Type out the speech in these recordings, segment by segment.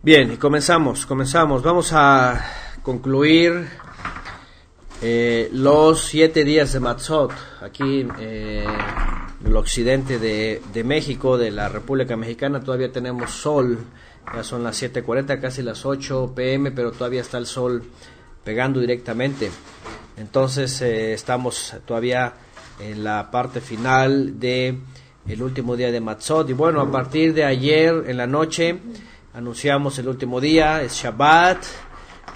Bien, y comenzamos. Vamos a concluir los 7 días de Matzot, aquí en el occidente de México, de la República Mexicana. Todavía tenemos sol, ya son las 7:40, casi las 8 p.m., pero todavía está el sol pegando directamente. Entonces estamos todavía en la parte final de el último día de Matzot. Y bueno, a partir de ayer en la noche anunciamos el último día, es Shabbat.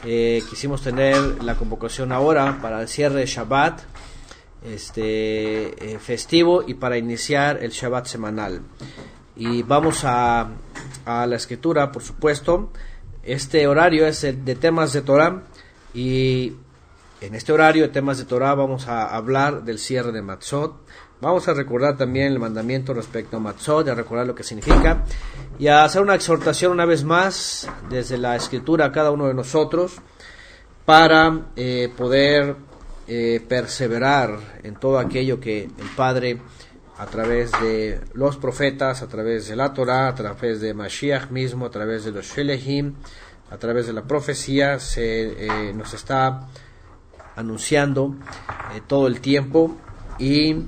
Quisimos tener la convocación ahora para el cierre de Shabbat festivo y para iniciar el Shabbat semanal. Y vamos a la escritura, por supuesto. Este horario es el de temas de Torah, y en este horario de temas de Torah vamos a hablar del cierre de Matzot. Vamos a recordar también el mandamiento respecto a Matzot, a recordar lo que significa, y a hacer una exhortación una vez más desde la escritura a cada uno de nosotros para poder perseverar en todo aquello que el Padre, a través de los profetas, a través de la Torah, a través de Mashiach mismo, a través de los Shelehim, a través de la profecía, nos está anunciando todo el tiempo, y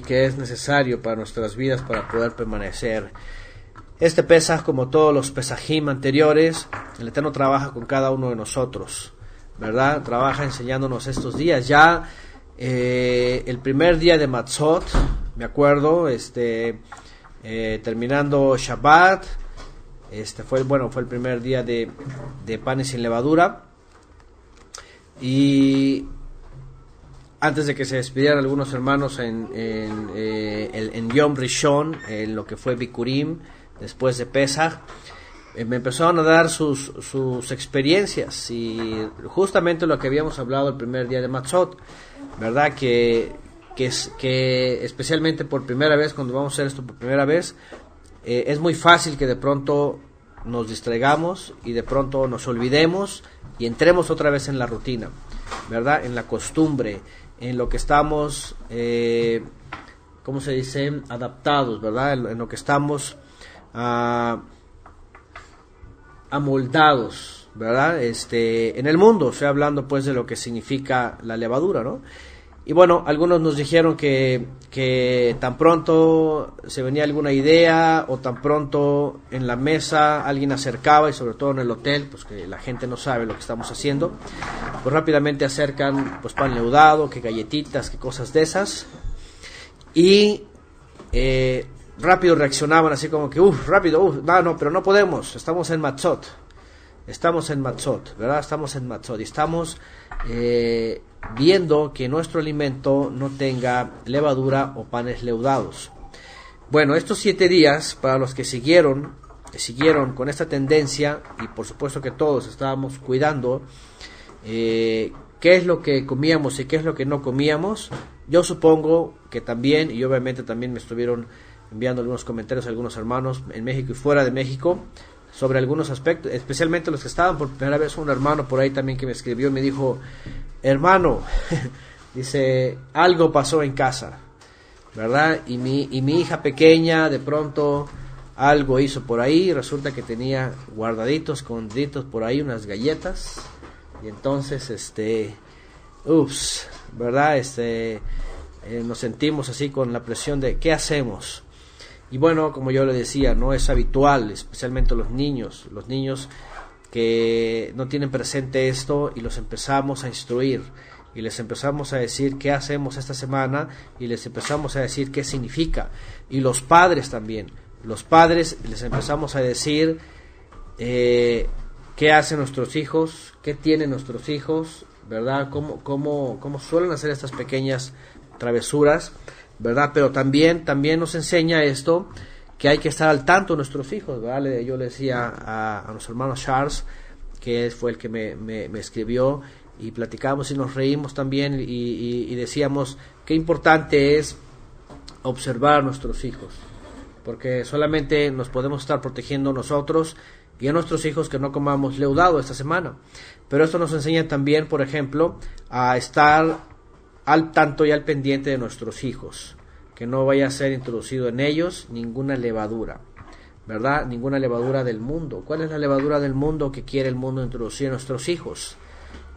que es necesario para nuestras vidas para poder permanecer. Este Pesaj, como todos los Pesajim anteriores, el Eterno trabaja con cada uno de nosotros, ¿verdad? Trabaja enseñándonos estos días. Ya el primer día de Matzot, me acuerdo, terminando Shabbat, fue el primer día de panes sin levadura, y antes de que se despidieran algunos hermanos en Yom Rishon, en lo que fue Bikurim, después de Pesach, me empezaron a dar sus experiencias, y justamente lo que habíamos hablado el primer día de Matzot, ¿verdad? Que especialmente por primera vez, cuando vamos a hacer esto por primera vez, es muy fácil que de pronto nos distraigamos y de pronto nos olvidemos y entremos otra vez en la rutina, ¿verdad? En la costumbre, en lo que estamos, ¿cómo se dice? Adaptados, ¿verdad? En lo que estamos amoldados, ¿verdad? En el mundo, estoy hablando pues de lo que significa la levadura, ¿no? Y bueno, algunos nos dijeron que tan pronto se venía alguna idea, o tan pronto en la mesa alguien acercaba, y sobre todo en el hotel, pues que la gente no sabe lo que estamos haciendo, pues rápidamente acercan pues pan leudado, que galletitas, que cosas de esas, y rápido reaccionaban así como que rápido, pero no podemos, estamos en Matzot, ¿verdad? Estamos en Matzot y estamos viendo que nuestro alimento no tenga levadura o panes leudados. Bueno, estos 7 días, para los que siguieron con esta tendencia, y por supuesto que todos estábamos cuidando qué es lo que comíamos y qué es lo que no comíamos, yo supongo que también, y obviamente también me estuvieron enviando algunos comentarios a algunos hermanos en México y fuera de México sobre algunos aspectos, especialmente los que estaban por primera vez. Un hermano por ahí también que me escribió y me dijo: hermano, dice, algo pasó en casa, ¿verdad? Y mi hija pequeña de pronto algo hizo por ahí, resulta que tenía guardaditos, escondiditos por ahí unas galletas, y entonces ¿verdad? Nos sentimos así con la presión de ¿qué hacemos? Y bueno, como yo le decía, no es habitual, especialmente los niños que no tienen presente esto, y los empezamos a instruir, y les empezamos a decir qué hacemos esta semana, y les empezamos a decir qué significa. Y los padres también, les empezamos a decir qué hacen nuestros hijos, qué tienen nuestros hijos, ¿verdad? Cómo suelen hacer estas pequeñas travesuras, ¿verdad? Pero también nos enseña esto, que hay que estar al tanto de nuestros hijos, ¿verdad? Yo le decía a nuestro hermano Charles, que fue el que me escribió, y platicamos y nos reímos también, y decíamos qué importante es observar a nuestros hijos, porque solamente nos podemos estar protegiendo nosotros y a nuestros hijos que no comamos leudado esta semana. Pero esto nos enseña también, por ejemplo, a estar al tanto y al pendiente de nuestros hijos, que no vaya a ser introducido en ellos ninguna levadura, ¿verdad? Ninguna levadura del mundo. ¿Cuál es la levadura del mundo que quiere el mundo introducir a nuestros hijos?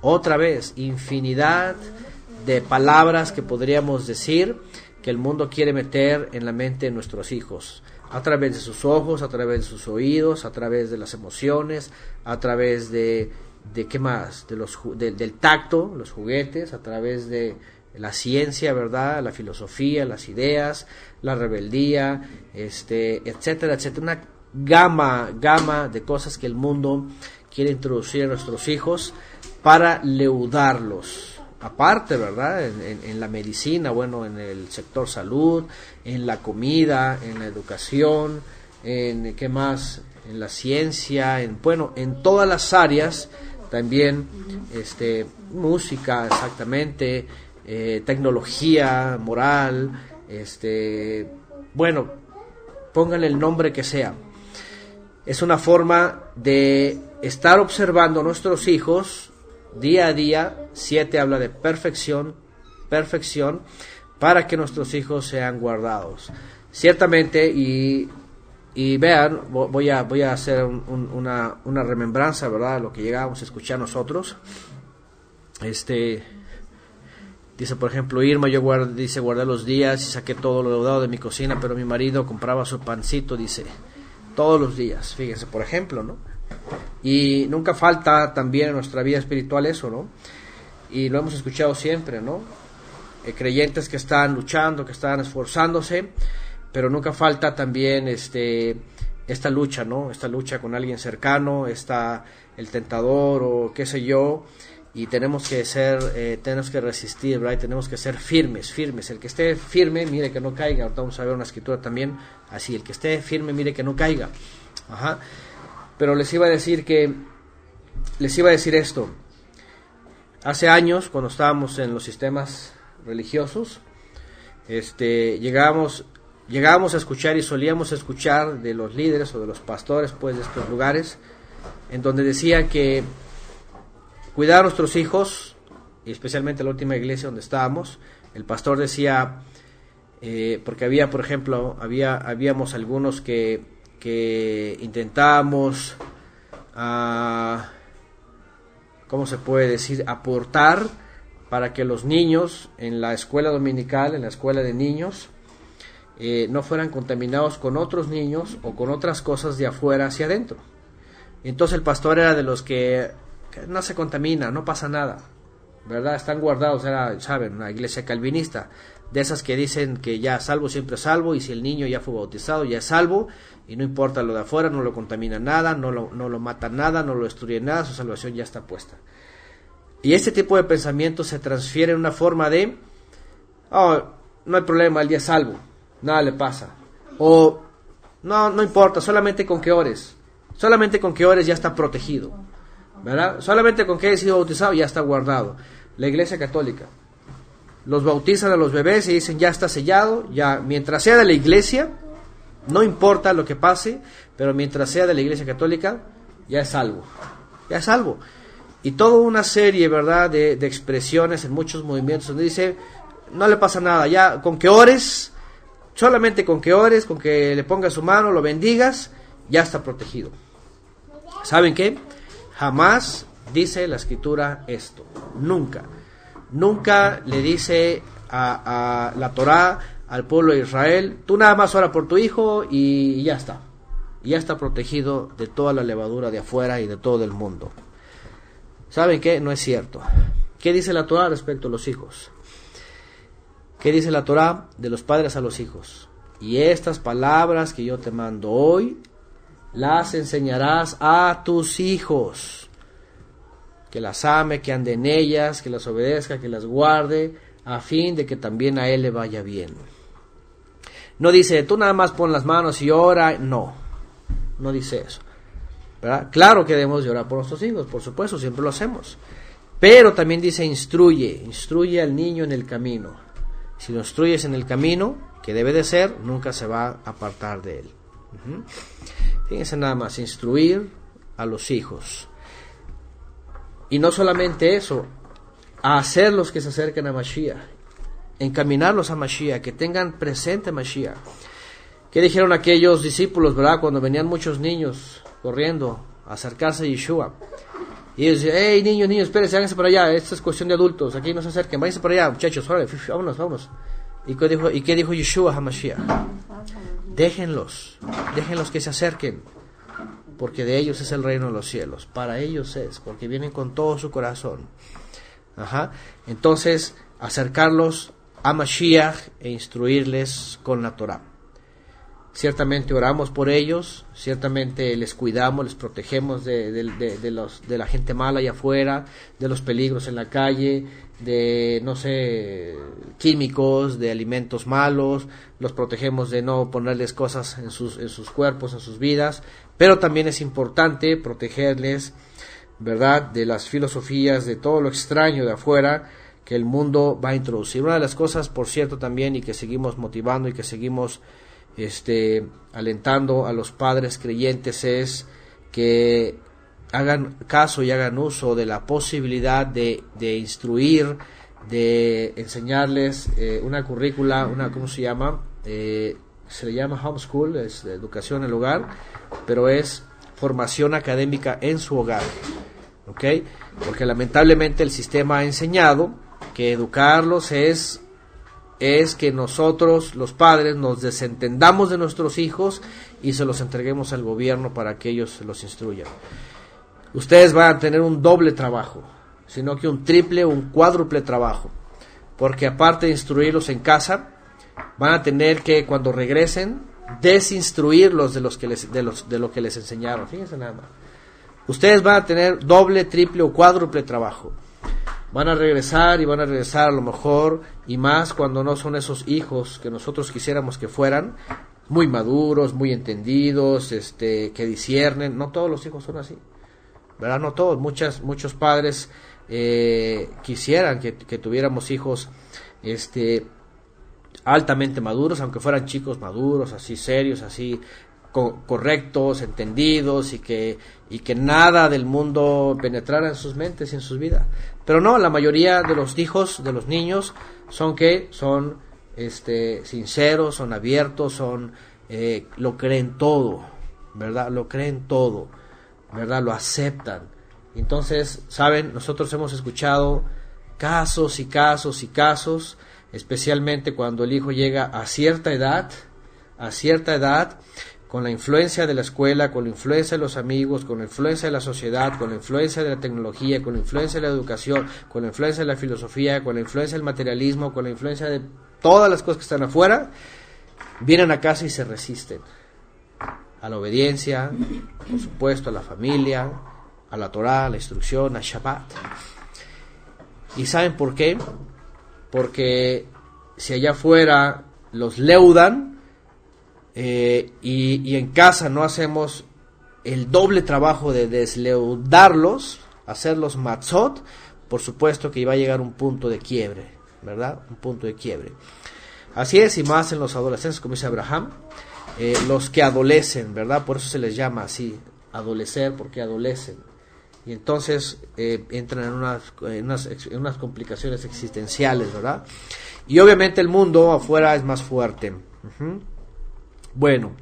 Otra vez, infinidad de palabras que podríamos decir que el mundo quiere meter en la mente de nuestros hijos, a través de sus ojos, a través de sus oídos, a través de las emociones, a través de ¿qué más? Del tacto, los juguetes, a través de la ciencia, ¿verdad? La filosofía, las ideas, la rebeldía, etcétera, etcétera. Una gama de cosas que el mundo quiere introducir a nuestros hijos para leudarlos. Aparte, ¿verdad? En la medicina, bueno, en el sector salud, en la comida, en la educación, ¿qué más? En la ciencia, en todas las áreas, también, música, exactamente, tecnología, moral, pónganle el nombre que sea. Es una forma de estar observando a nuestros hijos día a día. 7 habla de perfección, para que nuestros hijos sean guardados. Ciertamente, y vean, voy a hacer una remembranza, ¿verdad?, de lo que llegábamos a escuchar nosotros. Dice, por ejemplo, Irma, guardé los días y saqué todo lo deudado de mi cocina, pero mi marido compraba su pancito, dice, todos los días. Fíjense, por ejemplo, ¿no? Y nunca falta también en nuestra vida espiritual eso, ¿no? Y lo hemos escuchado siempre, ¿no? Creyentes que están luchando, que están esforzándose, pero nunca falta también esta lucha, ¿no? Esta lucha con alguien cercano, está el tentador o qué sé yo, y tenemos que resistir, ¿verdad? Y tenemos que ser firmes. El que esté firme, mire que no caiga. Ahorita vamos a ver una escritura también así, el que esté firme, mire que no caiga. Ajá. Pero les iba a decir esto. Hace años, cuando estábamos en los sistemas religiosos, llegábamos a escuchar y solíamos escuchar de los líderes o de los pastores, pues, de estos lugares, en donde decían que cuidar a nuestros hijos, y especialmente la última iglesia donde estábamos, el pastor decía, porque había, por ejemplo, habíamos algunos que intentábamos, ¿cómo se puede decir?, aportar para que los niños en la escuela dominical, en la escuela de niños, no fueran contaminados con otros niños o con otras cosas de afuera hacia adentro. Entonces el pastor era de los que no se contamina, no pasa nada, ¿verdad? Están guardados, era, ¿saben?, una iglesia calvinista, de esas que dicen que ya salvo siempre salvo, y si el niño ya fue bautizado ya es salvo, y no importa lo de afuera, no lo contamina nada, no lo mata nada, no lo destruye nada, su salvación ya está puesta. Y este tipo de pensamiento se transfiere en una forma de, no hay problema, él ya es salvo, nada le pasa, o no importa, solamente con que ores ya está protegido, ¿verdad? Solamente con que haya sido bautizado ya está guardado. La iglesia católica, los bautizan a los bebés y dicen ya está sellado, ya mientras sea de la iglesia, no importa lo que pase, pero mientras sea de la iglesia católica, ya es salvo. Y toda una serie, ¿verdad?, de expresiones en muchos movimientos donde dice, no le pasa nada, ya con que ores, solamente con que ores, con que le pongas su mano, lo bendigas, ya está protegido. ¿Saben qué? Jamás dice la escritura esto, nunca le dice a la Torá, al pueblo de Israel, tú nada más ora por tu hijo y ya está protegido de toda la levadura de afuera y de todo el mundo. ¿Saben qué? No es cierto. ¿Qué dice la Torá respecto a los hijos? ¿Qué dice la Torá de los padres a los hijos? Y estas palabras que yo te mando hoy, las enseñarás a tus hijos, que las ame, que ande en ellas, que las obedezca, que las guarde, a fin de que también a él le vaya bien. No dice, tú nada más pon las manos y ora, no dice eso, ¿verdad? Claro que debemos de orar por nuestros hijos, por supuesto, siempre lo hacemos, pero también dice, instruye al niño en el camino. Si lo instruyes en el camino que debe de ser, nunca se va a apartar de él. Fíjense nada más, instruir a los hijos. Y no solamente eso, a hacerlos que se acerquen a Mashiach, encaminarlos a Mashiach, que tengan presente Mashiach. ¿Qué dijeron aquellos discípulos, verdad? Cuando venían muchos niños corriendo a acercarse a Yeshua. Y ellos decían, hey, niños, espérense, háganse para allá, esta es cuestión de adultos, aquí no se acerquen, váyanse para allá, muchachos, órale, vámonos. ¿Y qué dijo Yeshua HaMashiach? Déjenlos que se acerquen, porque de ellos es el reino de los cielos, para ellos es, porque vienen con todo su corazón. Entonces, acercarlos a Mashiach e instruirles con la Torah. Ciertamente oramos por ellos, ciertamente les cuidamos, les protegemos de la gente mala allá afuera, de los peligros en la calle, de, químicos, de alimentos malos, los protegemos de no ponerles cosas en sus cuerpos, en sus vidas, pero también es importante protegerles, ¿verdad?, de las filosofías, de todo lo extraño de afuera que el mundo va a introducir. Una de las cosas, por cierto, también, y que seguimos motivando y que seguimos alentando a los padres creyentes, es que hagan caso y hagan uso de la posibilidad de instruir, de enseñarles una currícula, ¿cómo se llama? Se le llama homeschool, es educación en el hogar, pero es formación académica en su hogar, ¿ok? Porque lamentablemente el sistema ha enseñado que educarlos es que nosotros, los padres, nos desentendamos de nuestros hijos y se los entreguemos al gobierno para que ellos los instruyan. Ustedes van a tener un doble trabajo, sino que un triple o un cuádruple trabajo, porque aparte de instruirlos en casa, van a tener que, cuando regresen, desinstruirlos de lo que les enseñaron. Fíjense nada más. Ustedes van a tener doble, triple o cuádruple trabajo. Van a regresar a lo mejor, y más cuando no son esos hijos que nosotros quisiéramos que fueran, muy maduros, muy entendidos, que disciernen. No todos los hijos son así, ¿verdad? No todos, muchos padres quisieran que tuviéramos hijos altamente maduros, aunque fueran chicos maduros, así serios, así correctos, entendidos, y que nada del mundo penetrara en sus mentes y en sus vidas. Pero no, la mayoría de los hijos, de los niños, son sinceros, son abiertos, lo creen todo, ¿verdad? Lo creen todo, ¿verdad? Lo aceptan. Entonces, saben, nosotros hemos escuchado casos y casos y casos, especialmente cuando el hijo llega a cierta edad, con la influencia de la escuela, con la influencia de los amigos, con la influencia de la sociedad, con la influencia de la tecnología, con la influencia de la educación, con la influencia de la filosofía, con la influencia del materialismo, con la influencia de todas las cosas que están afuera, vienen a casa y se resisten a la obediencia, por supuesto, a la familia, a la Torah, a la instrucción, a Shabbat. ¿Y saben por qué? Porque si allá afuera los leudan, y en casa no hacemos el doble trabajo de desleudarlos, hacerlos matzot, por supuesto que va a llegar un punto de quiebre, ¿verdad? Un punto de quiebre. Así es, y más en los adolescentes, como dice Abraham, los que adolecen, ¿verdad? Por eso se les llama así, adolecer, porque adolecen. Y entonces entran en unas complicaciones existenciales, ¿verdad? Y obviamente el mundo afuera es más fuerte. Bueno,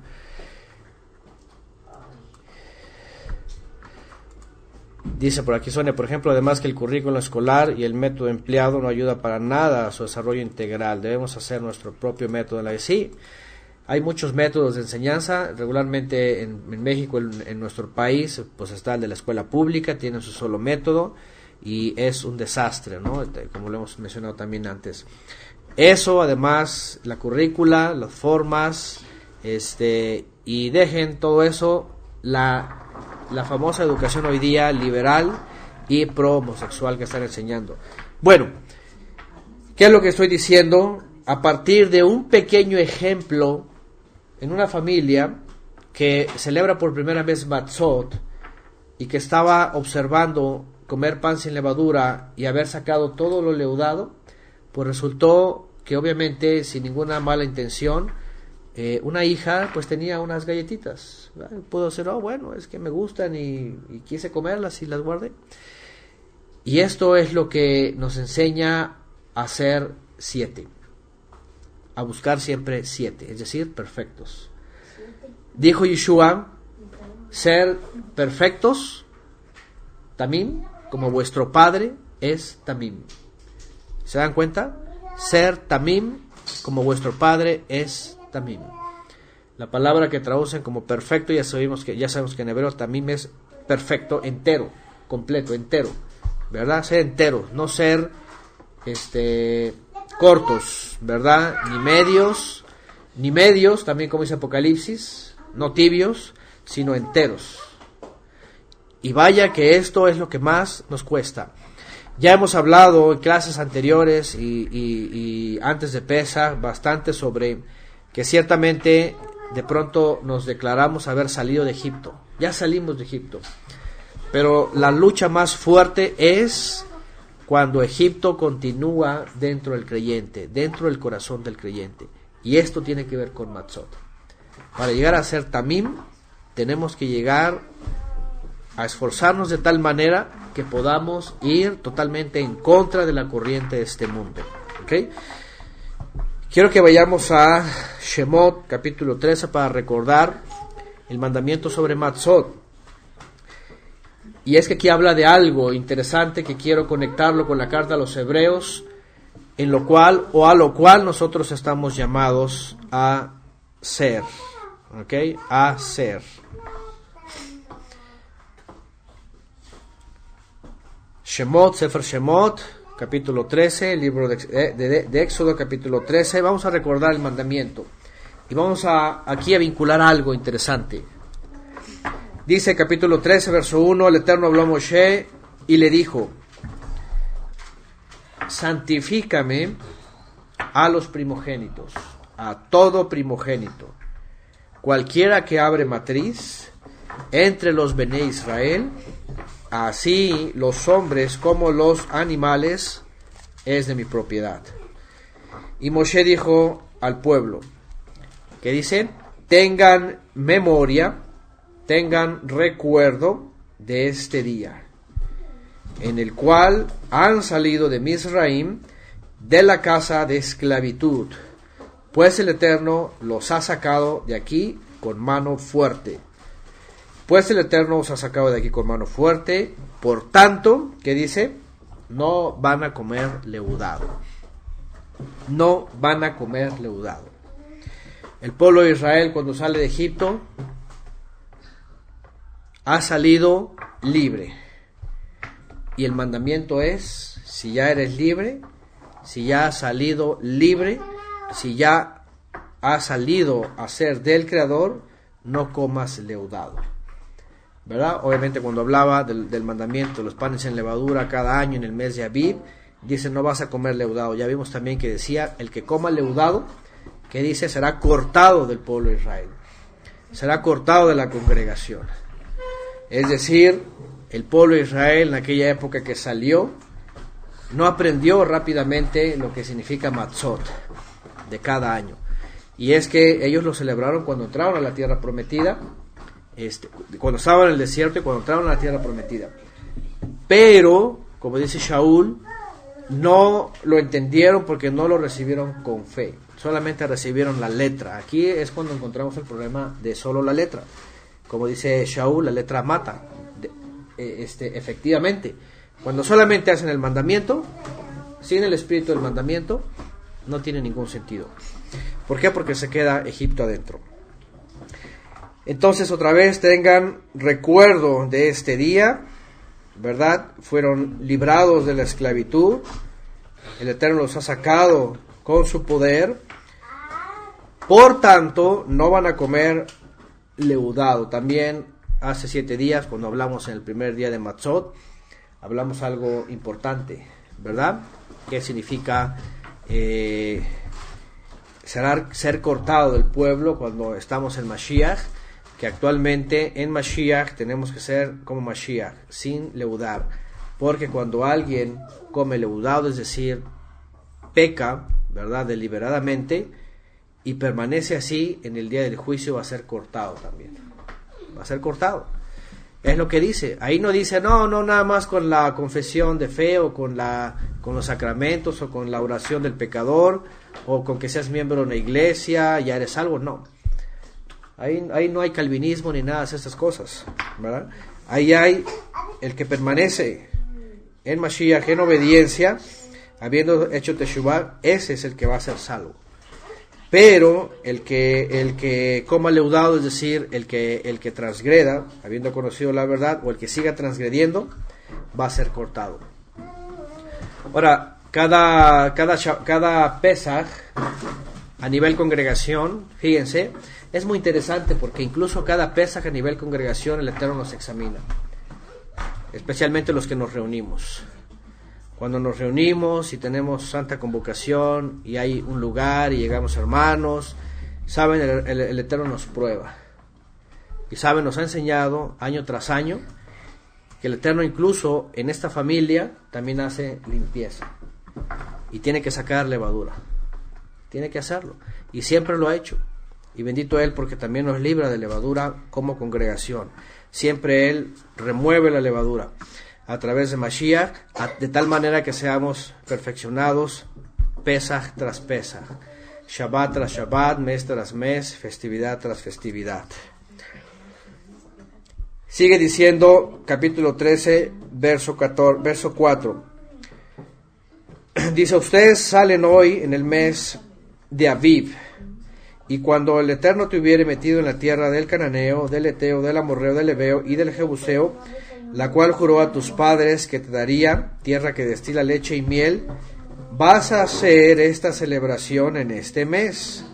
dice por aquí Sonia, por ejemplo, además que el currículo escolar y el método empleado no ayuda para nada a su desarrollo integral. Debemos hacer nuestro propio método. Sí, hay muchos métodos de enseñanza. Regularmente en México, en nuestro país, pues está el de la escuela pública, tiene su solo método y es un desastre, ¿no? Como lo hemos mencionado también antes. Eso, además, la currícula, las formas, y dejen todo eso, la famosa educación hoy día liberal y pro homosexual que están enseñando. Bueno, ¿qué es lo que estoy diciendo? A partir de un pequeño ejemplo en una familia que celebra por primera vez Matzot y que estaba observando comer pan sin levadura y haber sacado todo lo leudado, pues resultó que obviamente sin ninguna mala intención, una hija pues tenía unas galletitas, ¿verdad? Puedo decir, bueno, es que me gustan y quise comerlas y las guardé. Y esto es lo que nos enseña a ser 7, a buscar siempre 7, es decir, perfectos. Dijo Yeshua, ser perfectos, tamim, como vuestro Padre es tamim. ¿Se dan cuenta? Ser tamim, como vuestro Padre es tamim. La palabra que traducen como perfecto, ya sabemos que en hebreo tamim es perfecto, entero, completo, entero, ¿verdad? Ser entero, no ser cortos, ¿verdad? Ni medios, también como dice Apocalipsis, no tibios, sino enteros. Y vaya que esto es lo que más nos cuesta. Ya hemos hablado en clases anteriores y antes de Pesach bastante sobre que ciertamente de pronto nos declaramos haber salido de Egipto. Ya salimos de Egipto. Pero la lucha más fuerte es cuando Egipto continúa dentro del creyente, dentro del corazón del creyente. Y esto tiene que ver con Matzot. Para llegar a ser Tamim, tenemos que llegar a esforzarnos de tal manera que podamos ir totalmente en contra de la corriente de este mundo. ¿Okay? Quiero que vayamos a Shemot, capítulo 13, para recordar el mandamiento sobre Matzot. Y es que aquí habla de algo interesante que quiero conectarlo con la carta a los Hebreos, en lo cual o a lo cual nosotros estamos llamados a ser. ¿Ok? A ser. Shemot, Sefer Shemot, capítulo 13, el libro de Éxodo, capítulo 13. Vamos a recordar el mandamiento. Y vamos aquí a vincular algo interesante. Dice capítulo 13, verso 1, el Eterno habló a Moshe y le dijo: santifícame a los primogénitos, a todo primogénito, cualquiera que abre matriz entre los Bené Israel, así los hombres como los animales es de mi propiedad. Y Moshe dijo al pueblo, que dice, tengan memoria, tengan recuerdo de este día, en el cual han salido de Misraim, de la casa de esclavitud, pues el Eterno los ha sacado de aquí con mano fuerte. Pues el Eterno os ha sacado de aquí con mano fuerte, por tanto, ¿qué dice? No van a comer leudado. No van a comer leudado. El pueblo de Israel, cuando sale de Egipto, ha salido libre. Y el mandamiento es, si ya eres libre, si ya has salido libre, si ya has salido a ser del Creador, no comas leudado. ¿Verdad? Obviamente cuando hablaba del mandamiento, los panes en levadura cada año en el mes de Abib, dice no vas a comer leudado. Ya vimos también que decía, el que coma leudado, que dice, será cortado del pueblo de Israel. Será cortado de la congregación. Es decir, el pueblo de Israel en aquella época que salió, no aprendió rápidamente lo que significa Matzot de cada año. Y es que ellos lo celebraron cuando entraron a la tierra prometida, cuando estaban en el desierto y cuando entraron a la tierra prometida. Pero, como dice Shaul, no lo entendieron porque no lo recibieron con fe. Solamente recibieron la letra. Aquí es cuando encontramos el problema de solo la letra. Como dice Shaul, la letra mata. Efectivamente, cuando solamente hacen el mandamiento, sin el espíritu del mandamiento, no tiene ningún sentido. ¿Por qué? Porque se queda Egipto adentro. Entonces, otra vez, tengan recuerdo de este día, ¿verdad? Fueron librados de la esclavitud. El Eterno los ha sacado con su poder. Por tanto, no van a comer leudado. También hace 7 días, cuando hablamos en el primer día de Matzot, hablamos algo importante, ¿verdad? ¿Qué significa ser cortado del pueblo cuando estamos en Mashiach? Que actualmente en Mashiach tenemos que ser como Mashiach, sin leudar. Porque cuando alguien come leudado, es decir, peca, ¿verdad? Deliberadamente, y permanece así, en el día del juicio va a ser cortado también. Va a ser cortado. Es lo que dice. Ahí no dice, no, nada más con la confesión de fe, o con los sacramentos, o con la oración del pecador, o con que seas miembro de una iglesia, ya eres salvo. No. Ahí no hay calvinismo ni nada de estas cosas, ¿verdad? Ahí hay el que permanece en Mashiach, en obediencia, habiendo hecho Teshuvah, ese es el que va a ser salvo. Pero el que coma leudado, es decir, el que transgreda, habiendo conocido la verdad, o el que siga transgrediendo, va a ser cortado. Ahora, cada Pesaj, a nivel congregación, fíjense, es muy interesante porque incluso cada Pesaj a nivel congregación el Eterno nos examina, especialmente los que nos reunimos. Cuando nos reunimos y tenemos santa convocación y hay un lugar y llegamos hermanos, saben, el Eterno nos prueba. Y saben, nos ha enseñado año tras año que el Eterno incluso en esta familia también hace limpieza. Y tiene que sacar levadura. Tiene que hacerlo. Y siempre lo ha hecho. Y bendito Él porque también nos libra de levadura como congregación. Siempre Él remueve la levadura a través de Mashiach, de tal manera que seamos perfeccionados Pesaj tras Pesaj, Shabbat tras Shabbat, mes tras mes, festividad tras festividad. Sigue diciendo, capítulo 13, verso 4. Dice, ustedes salen hoy en el mes de Aviv, y cuando el Eterno te hubiere metido en la tierra del Cananeo, del Eteo, del Amorreo, del Ebeo y del Jebuseo, la cual juró a tus padres que te daría, tierra que destila leche y miel, vas a hacer esta celebración en este mes.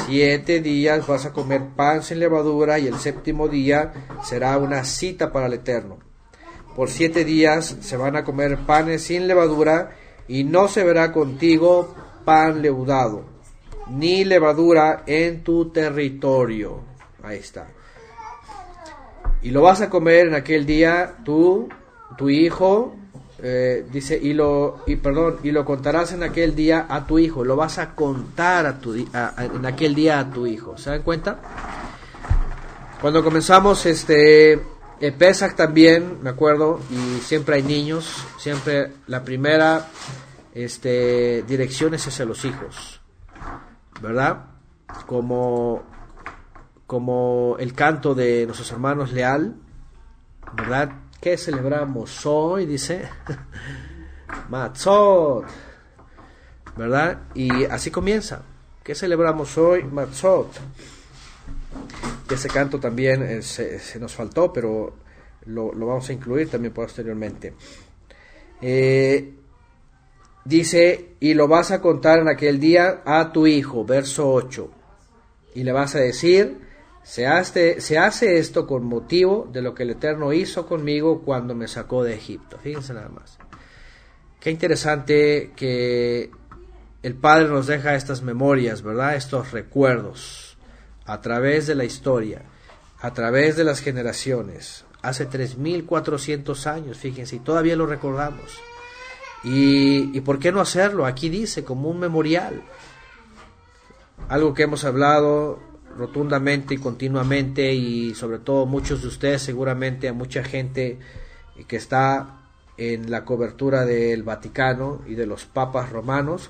7 días vas a comer pan sin levadura, y el 7º día será una cita para el Eterno. Por 7 días se van a comer panes sin levadura, y no se verá contigo pan leudado, ni levadura en tu territorio. Ahí está. Y lo vas a comer en aquel día tú, tu hijo, dice, y lo contarás en aquel día a tu hijo. Lo vas a contar en aquel día a tu hijo. ¿Se dan cuenta? Cuando comenzamos Pesach también, me acuerdo, y siempre hay niños, siempre la primera dirección es hacia los hijos, ¿verdad? Como el canto de nuestros hermanos Leal, ¿verdad? ¿Qué celebramos hoy? Dice Matzot, ¿verdad? Y así comienza. ¿Qué celebramos hoy? Matzot. Ese canto también se nos faltó, pero lo vamos a incluir también posteriormente. Dice, y lo vas a contar en aquel día a tu hijo, verso 8. Y le vas a decir, se hace esto con motivo de lo que el Eterno hizo conmigo cuando me sacó de Egipto. Fíjense nada más. Qué interesante que el Padre nos deja estas memorias, ¿verdad? Estos recuerdos a través de la historia, a través de las generaciones. Hace 3.400 años, fíjense, y todavía lo recordamos. ¿Y por qué no hacerlo? Aquí dice, como un memorial. Algo que hemos hablado rotundamente y continuamente, y sobre todo muchos de ustedes, seguramente a mucha gente que está en la cobertura del Vaticano y de los papas romanos,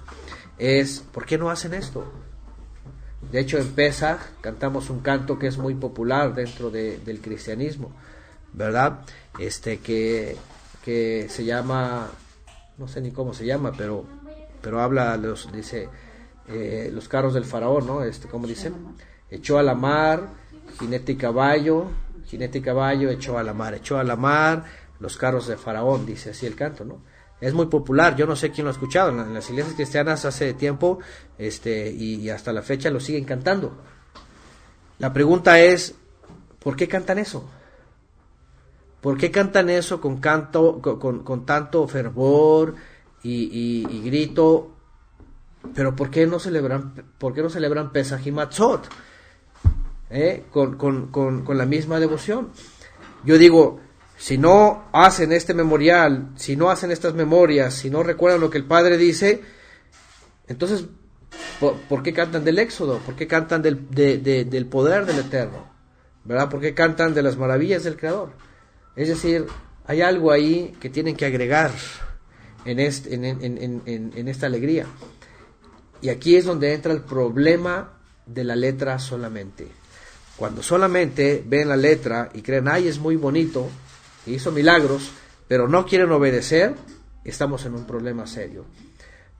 es ¿por qué no hacen esto? De hecho, en Pesaj cantamos un canto que es muy popular dentro del cristianismo, ¿verdad? Que se llama, no sé ni cómo se llama, pero habla, dice, los carros del faraón, ¿no? ¿Cómo dicen? Echó a la mar, jinete y caballo, echó a la mar, los carros de faraón, dice así el canto, ¿no? Es muy popular, yo no sé quién lo ha escuchado, en las iglesias cristianas hace tiempo, y hasta la fecha lo siguen cantando. La pregunta es, ¿por qué cantan eso? ¿Por qué cantan eso con tanto fervor y grito? Pero ¿por qué no celebran Pesaj y Matzot? Con la misma devoción. Yo digo, si no hacen este memorial, si no hacen estas memorias, si no recuerdan lo que el Padre dice, entonces, ¿por qué cantan del Éxodo? ¿Por qué cantan del poder del Eterno? ¿Verdad? ¿Por qué cantan de las maravillas del Creador? Es decir, hay algo ahí que tienen que agregar en esta alegría. Y aquí es donde entra el problema de la letra solamente. Cuando solamente ven la letra y creen, ay, es muy bonito, hizo milagros, pero no quieren obedecer, estamos en un problema serio.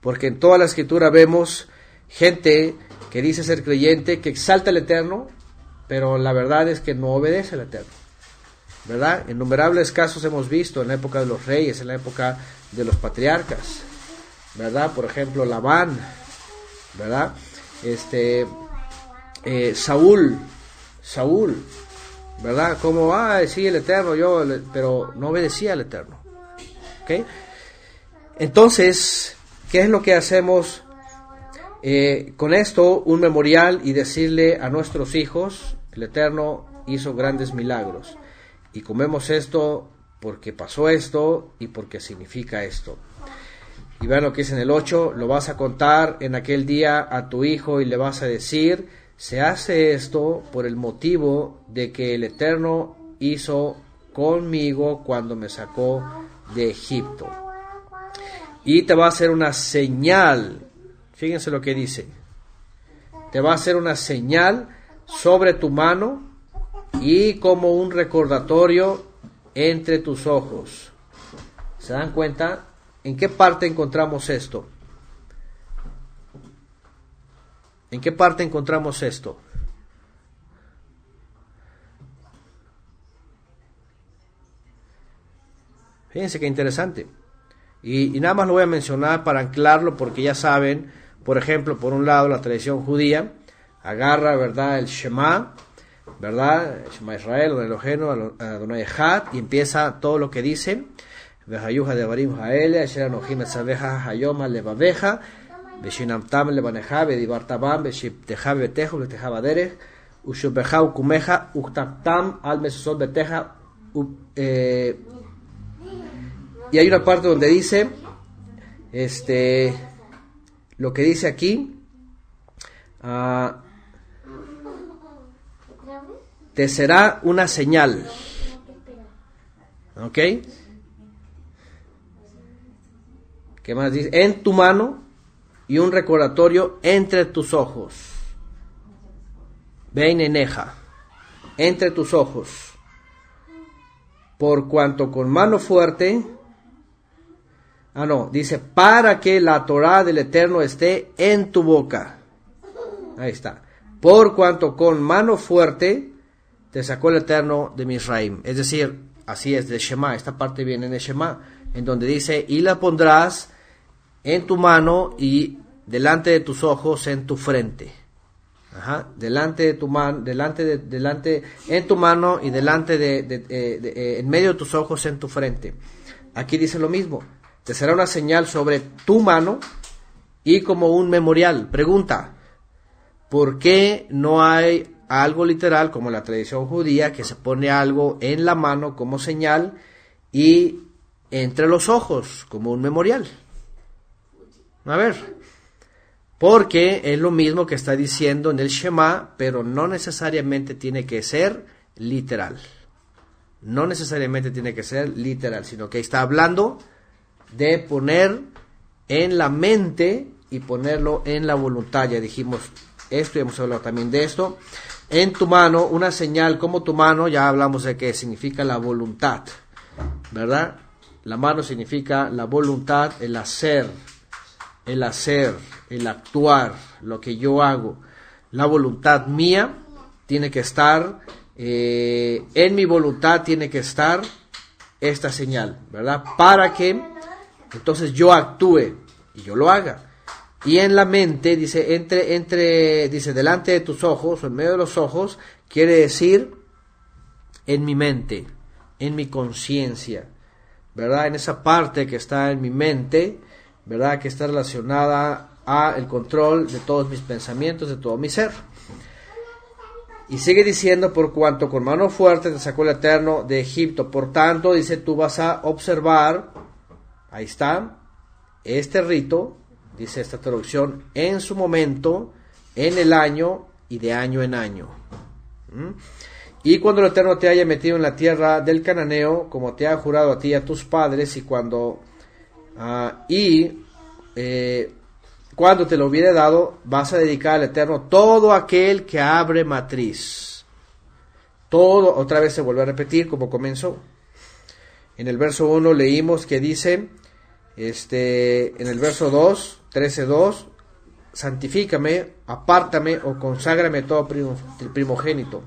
Porque en toda la Escritura vemos gente que dice ser creyente, que exalta al Eterno, pero la verdad es que no obedece al Eterno, ¿verdad? Innumerables casos hemos visto en la época de los reyes, en la época de los patriarcas, ¿verdad? Por ejemplo, Labán, ¿verdad? Saúl, ¿verdad? Como, sí, el Eterno, pero no obedecía al Eterno, ¿ok? Entonces, ¿qué es lo que hacemos con esto? Un memorial y decirle a nuestros hijos, el Eterno hizo grandes milagros, y comemos esto porque pasó esto y porque significa esto. Y vean lo que dice en el 8, lo vas a contar en aquel día a tu hijo y le vas a decir, se hace esto por el motivo de que el Eterno hizo conmigo cuando me sacó de Egipto. Y te va a hacer una señal, fíjense lo que dice, te va a hacer una señal sobre tu mano y como un recordatorio entre tus ojos. ¿Se dan cuenta? ¿En qué parte encontramos esto? ¿En qué parte encontramos esto? Fíjense qué interesante. Y nada más lo voy a mencionar para anclarlo, porque ya saben, por ejemplo, por un lado la tradición judía agarra, ¿verdad?, el Shema, ¿verdad?, el Shema Israel, o el Eloheinu, Adonai Echad, y empieza todo lo que dice, Vejayuja de Barim Haele, Asher Anohim Etzaveja Hayoma Levaveja, Veshinamtam Levaneja, Vedibartabam, Veshipteja Betejo, Beteja Baderech, Ushubeja Ukumeja, Uktaptam, Al Mesosol Beteja, y hay una parte donde dice, lo que dice aquí, te será una señal, ¿ok? ¿Qué más dice? En tu mano y un recordatorio entre tus ojos. Beineneja, entre tus ojos. Por cuanto con mano fuerte, dice, para que la Torá del Eterno esté en tu boca. Ahí está. Por cuanto con mano fuerte te sacó el Eterno de Misraim. Es decir, así es de Shema. Esta parte viene de Shema, en donde dice, y la pondrás en tu mano y delante de tus ojos en tu frente. Delante de tu mano, en tu mano y delante en medio de tus ojos en tu frente. Aquí dice lo mismo. Te será una señal sobre tu mano y como un memorial. Pregunta, ¿por qué no hay algo literal como la tradición judía que se pone algo en la mano como señal y entre los ojos como un memorial? A ver, porque es lo mismo que está diciendo en el Shema, pero no necesariamente tiene que ser literal. No necesariamente tiene que ser literal, sino que está hablando de poner en la mente y ponerlo en la voluntad. Ya dijimos esto, ya hemos hablado también de esto. En tu mano, una señal como tu mano, ya hablamos de que significa la voluntad, ¿verdad? La mano significa la voluntad, el hacer, el actuar, lo que yo hago. La voluntad mía tiene que estar, en mi voluntad tiene que estar esta señal, ¿verdad? Para que entonces yo actúe y yo lo haga. Y en la mente, dice, dice, delante de tus ojos, o en medio de los ojos, quiere decir en mi mente, en mi conciencia, ¿verdad? En esa parte que está en mi mente, ¿verdad? Que está relacionada a el control de todos mis pensamientos, de todo mi ser. Y sigue diciendo, por cuanto con mano fuerte te sacó el Eterno de Egipto. Por tanto, dice, tú vas a observar, ahí está, este rito, dice esta traducción, en su momento, en el año y de año en año. Y cuando el Eterno te haya metido en la tierra del cananeo, como te ha jurado a ti y a tus padres, y cuando te lo hubiere dado, vas a dedicar al Eterno todo aquel que abre matriz. Todo otra vez se vuelve a repetir como comenzó. En el verso 1 leímos que dice, en el verso 2, 13:2, santifícame, apártame o conságrame todo primogénito.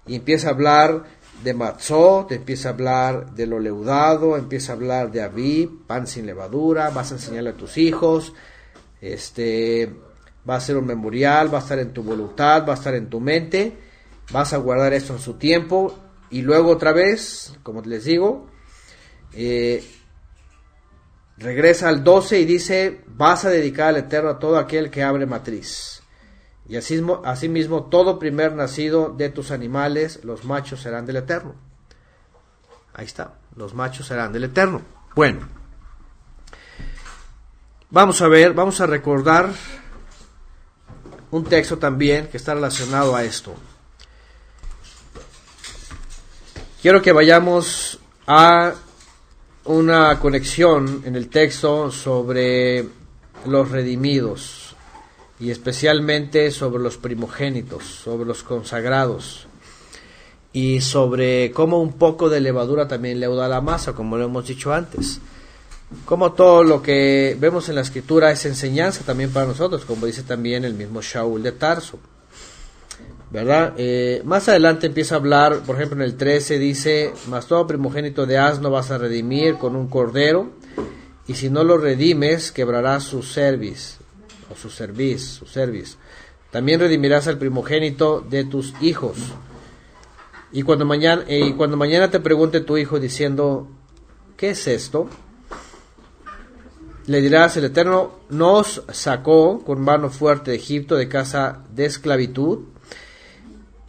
Y empieza a hablar de matzot, empieza a hablar de lo leudado, empieza a hablar de Aviv, pan sin levadura, vas a enseñarle a tus hijos, va a ser un memorial, va a estar en tu voluntad, va a estar en tu mente, vas a guardar esto en su tiempo, y luego otra vez, como les digo, regresa al 12 y dice, vas a dedicar al Eterno a todo aquel que abre matriz. Y asimismo todo primer nacido de tus animales, los machos serán del Eterno. Ahí está, los machos serán del Eterno. Bueno, vamos a recordar un texto también que está relacionado a esto. Quiero que vayamos a una conexión en el texto sobre los redimidos y especialmente sobre los primogénitos, sobre los consagrados y sobre cómo un poco de levadura también leuda la masa, como lo hemos dicho antes. Como todo lo que vemos en la escritura es enseñanza también para nosotros, como dice también el mismo Shaul de Tarso, ¿verdad? Más adelante empieza a hablar, por ejemplo en el 13 dice, mas todo primogénito de asno vas a redimir con un cordero, y si no lo redimes, quebrarás su cerviz, o su cerviz. También redimirás al primogénito de tus hijos. Y cuando mañana te pregunte tu hijo diciendo, ¿qué es esto? Le dirás, el Eterno nos sacó con mano fuerte de Egipto, de casa de esclavitud,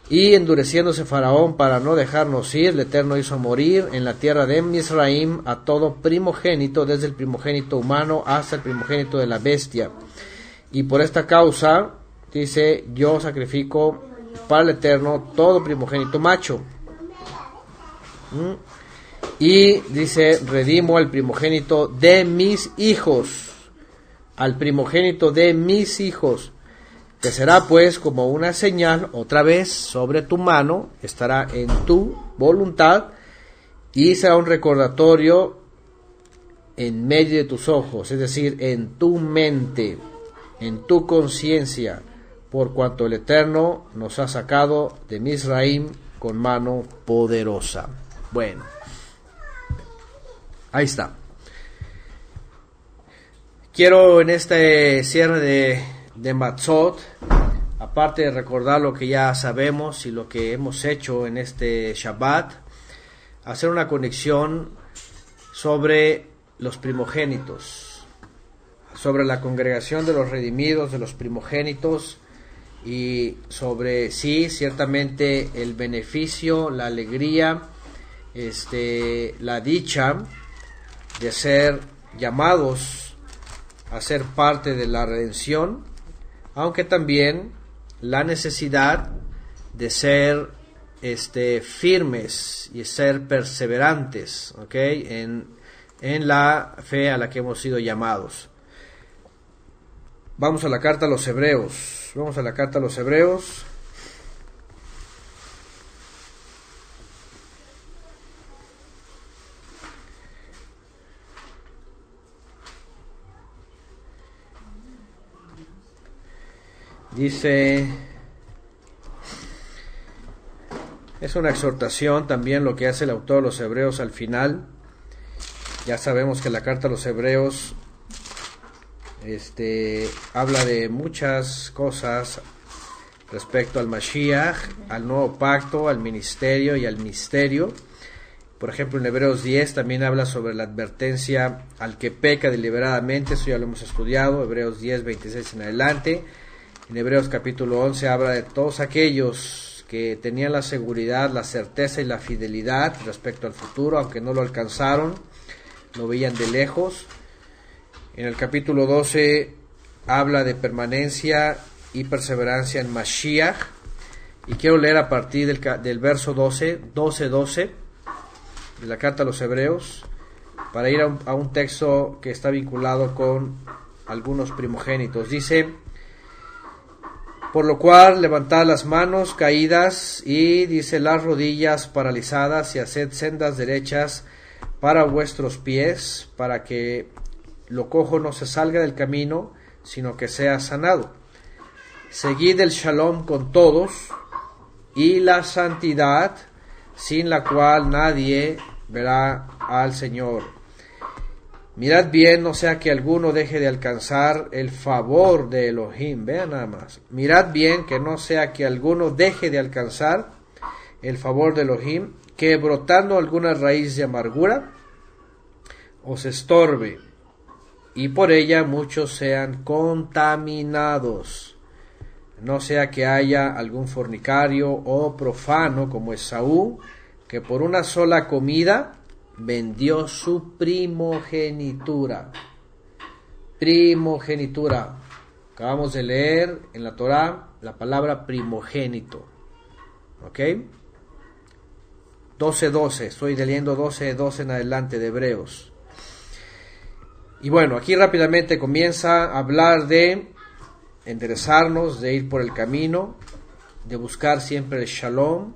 y endureciéndose Faraón para no dejarnos ir, el Eterno hizo morir en la tierra de Misraim a todo primogénito, desde el primogénito humano hasta el primogénito de la bestia. Y por esta causa, dice, yo sacrifico para el Eterno todo primogénito macho. Y dice, redimo al primogénito de mis hijos, al primogénito de mis hijos, que será pues como una señal otra vez sobre tu mano, estará en tu voluntad y será un recordatorio en medio de tus ojos, es decir, en tu mente, en tu conciencia, por cuanto el Eterno nos ha sacado de Misraim con mano poderosa. Bueno, ahí está. Quiero en este cierre de Matzot, aparte de recordar lo que ya sabemos y lo que hemos hecho en este Shabbat, hacer una conexión sobre los primogénitos, sobre la congregación de los redimidos, de los primogénitos, y sobre, sí, ciertamente el beneficio, la alegría, la dicha de ser llamados a ser parte de la redención, aunque también la necesidad de ser firmes y ser perseverantes, ¿okay? en la fe a la que hemos sido llamados. Vamos a la carta a los Hebreos. Dice, es una exhortación también lo que hace el autor de los Hebreos al final. Ya sabemos que la carta a los Hebreos habla de muchas cosas respecto al Mashiach, al nuevo pacto, al ministerio y al misterio. Por ejemplo, en Hebreos 10 también habla sobre la advertencia al que peca deliberadamente, eso ya lo hemos estudiado, Hebreos 10, 26 en adelante. En Hebreos capítulo 11 habla de todos aquellos que tenían la seguridad, la certeza y la fidelidad respecto al futuro, aunque no lo alcanzaron, lo veían de lejos. En el capítulo 12 habla de permanencia y perseverancia en Mashiach. Y quiero leer a partir del verso 12 de la carta a los Hebreos, para ir a un texto que está vinculado con algunos primogénitos. Dice, Por lo cual levantad las manos caídas y dice las rodillas paralizadas y haced sendas derechas para vuestros pies, para que lo cojo no se salga del camino, sino que sea sanado. Seguid el shalom con todos y la santidad, sin la cual nadie verá al Señor. Mirad bien, no sea que alguno deje de alcanzar el favor de Elohim. Vean nada más. Mirad bien que no sea que alguno deje de alcanzar el favor de Elohim, que brotando alguna raíz de amargura os estorbe, y por ella muchos sean contaminados. No sea que haya algún fornicario o profano como Esaú, que por una sola comida vendió su primogenitura. Primogenitura. Acabamos de leer en la Torá la palabra primogénito. ¿Ok? 12:12. Estoy leyendo 12:12 en adelante de Hebreos. Y bueno, aquí rápidamente comienza a hablar de enderezarnos, de ir por el camino, de buscar siempre el shalom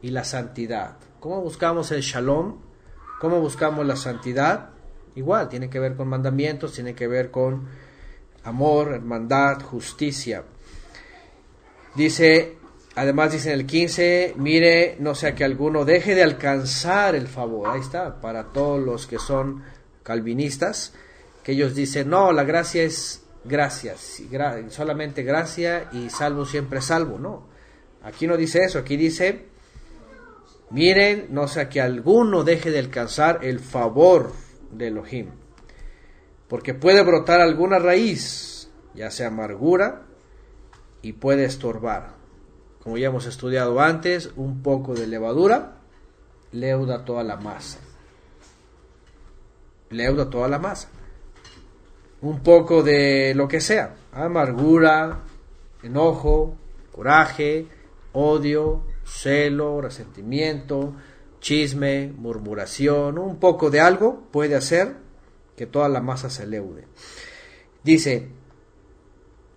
y la santidad. ¿Cómo buscamos el shalom? ¿Cómo buscamos la santidad? Igual, tiene que ver con mandamientos, tiene que ver con amor, hermandad, justicia. Además dice en el 15, mire, no sea que alguno deje de alcanzar el favor. Ahí está, para todos los que son calvinistas, que ellos dicen, no, la gracia es gracia, solamente gracia y salvo siempre salvo. No, aquí no dice eso, aquí dice, miren, no sea que alguno deje de alcanzar el favor de Elohim, porque puede brotar alguna raíz, ya sea amargura, y puede estorbar. Como ya hemos estudiado antes, un poco de levadura leuda toda la masa. Leuda toda la masa. Un poco de lo que sea, amargura, enojo, coraje, odio, celo, resentimiento, chisme, murmuración, un poco de algo puede hacer que toda la masa se leude. Dice,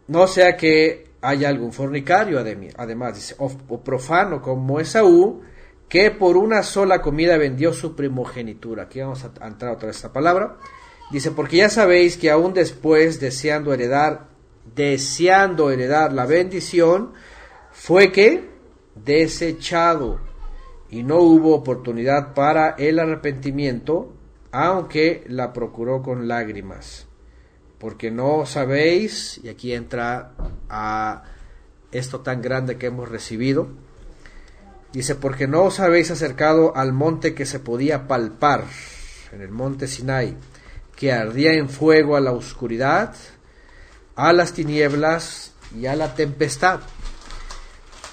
no sea que haya algún fornicario, además dice, o profano como Esaú, que por una sola comida vendió su primogenitura. Aquí vamos a entrar otra vez esta palabra. Dice, porque ya sabéis que aún después, deseando heredar la bendición, fue que desechado, y no hubo oportunidad para el arrepentimiento, aunque la procuró con lágrimas. Porque no sabéis, y aquí entra a esto tan grande que hemos recibido, dice, porque no os habéis acercado al monte que se podía palpar, en el monte Sinai, que ardía en fuego a la oscuridad, a las tinieblas y a la tempestad,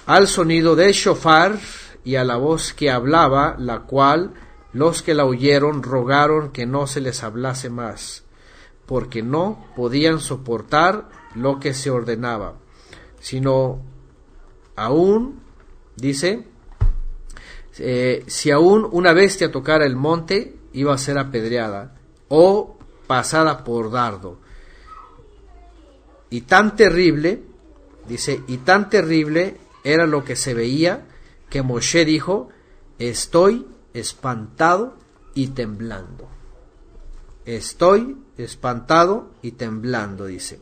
al sonido del shofar y a la voz que hablaba, la cual los que la oyeron rogaron que no se les hablase más, porque no podían soportar lo que se ordenaba, sino aún, dice, si aún una bestia tocara el monte, iba a ser apedreada o pasada por dardo. Y tan terrible, dice, y tan terrible era lo que se veía, que Moshe dijo, estoy espantado y temblando. Estoy espantado y temblando, dice.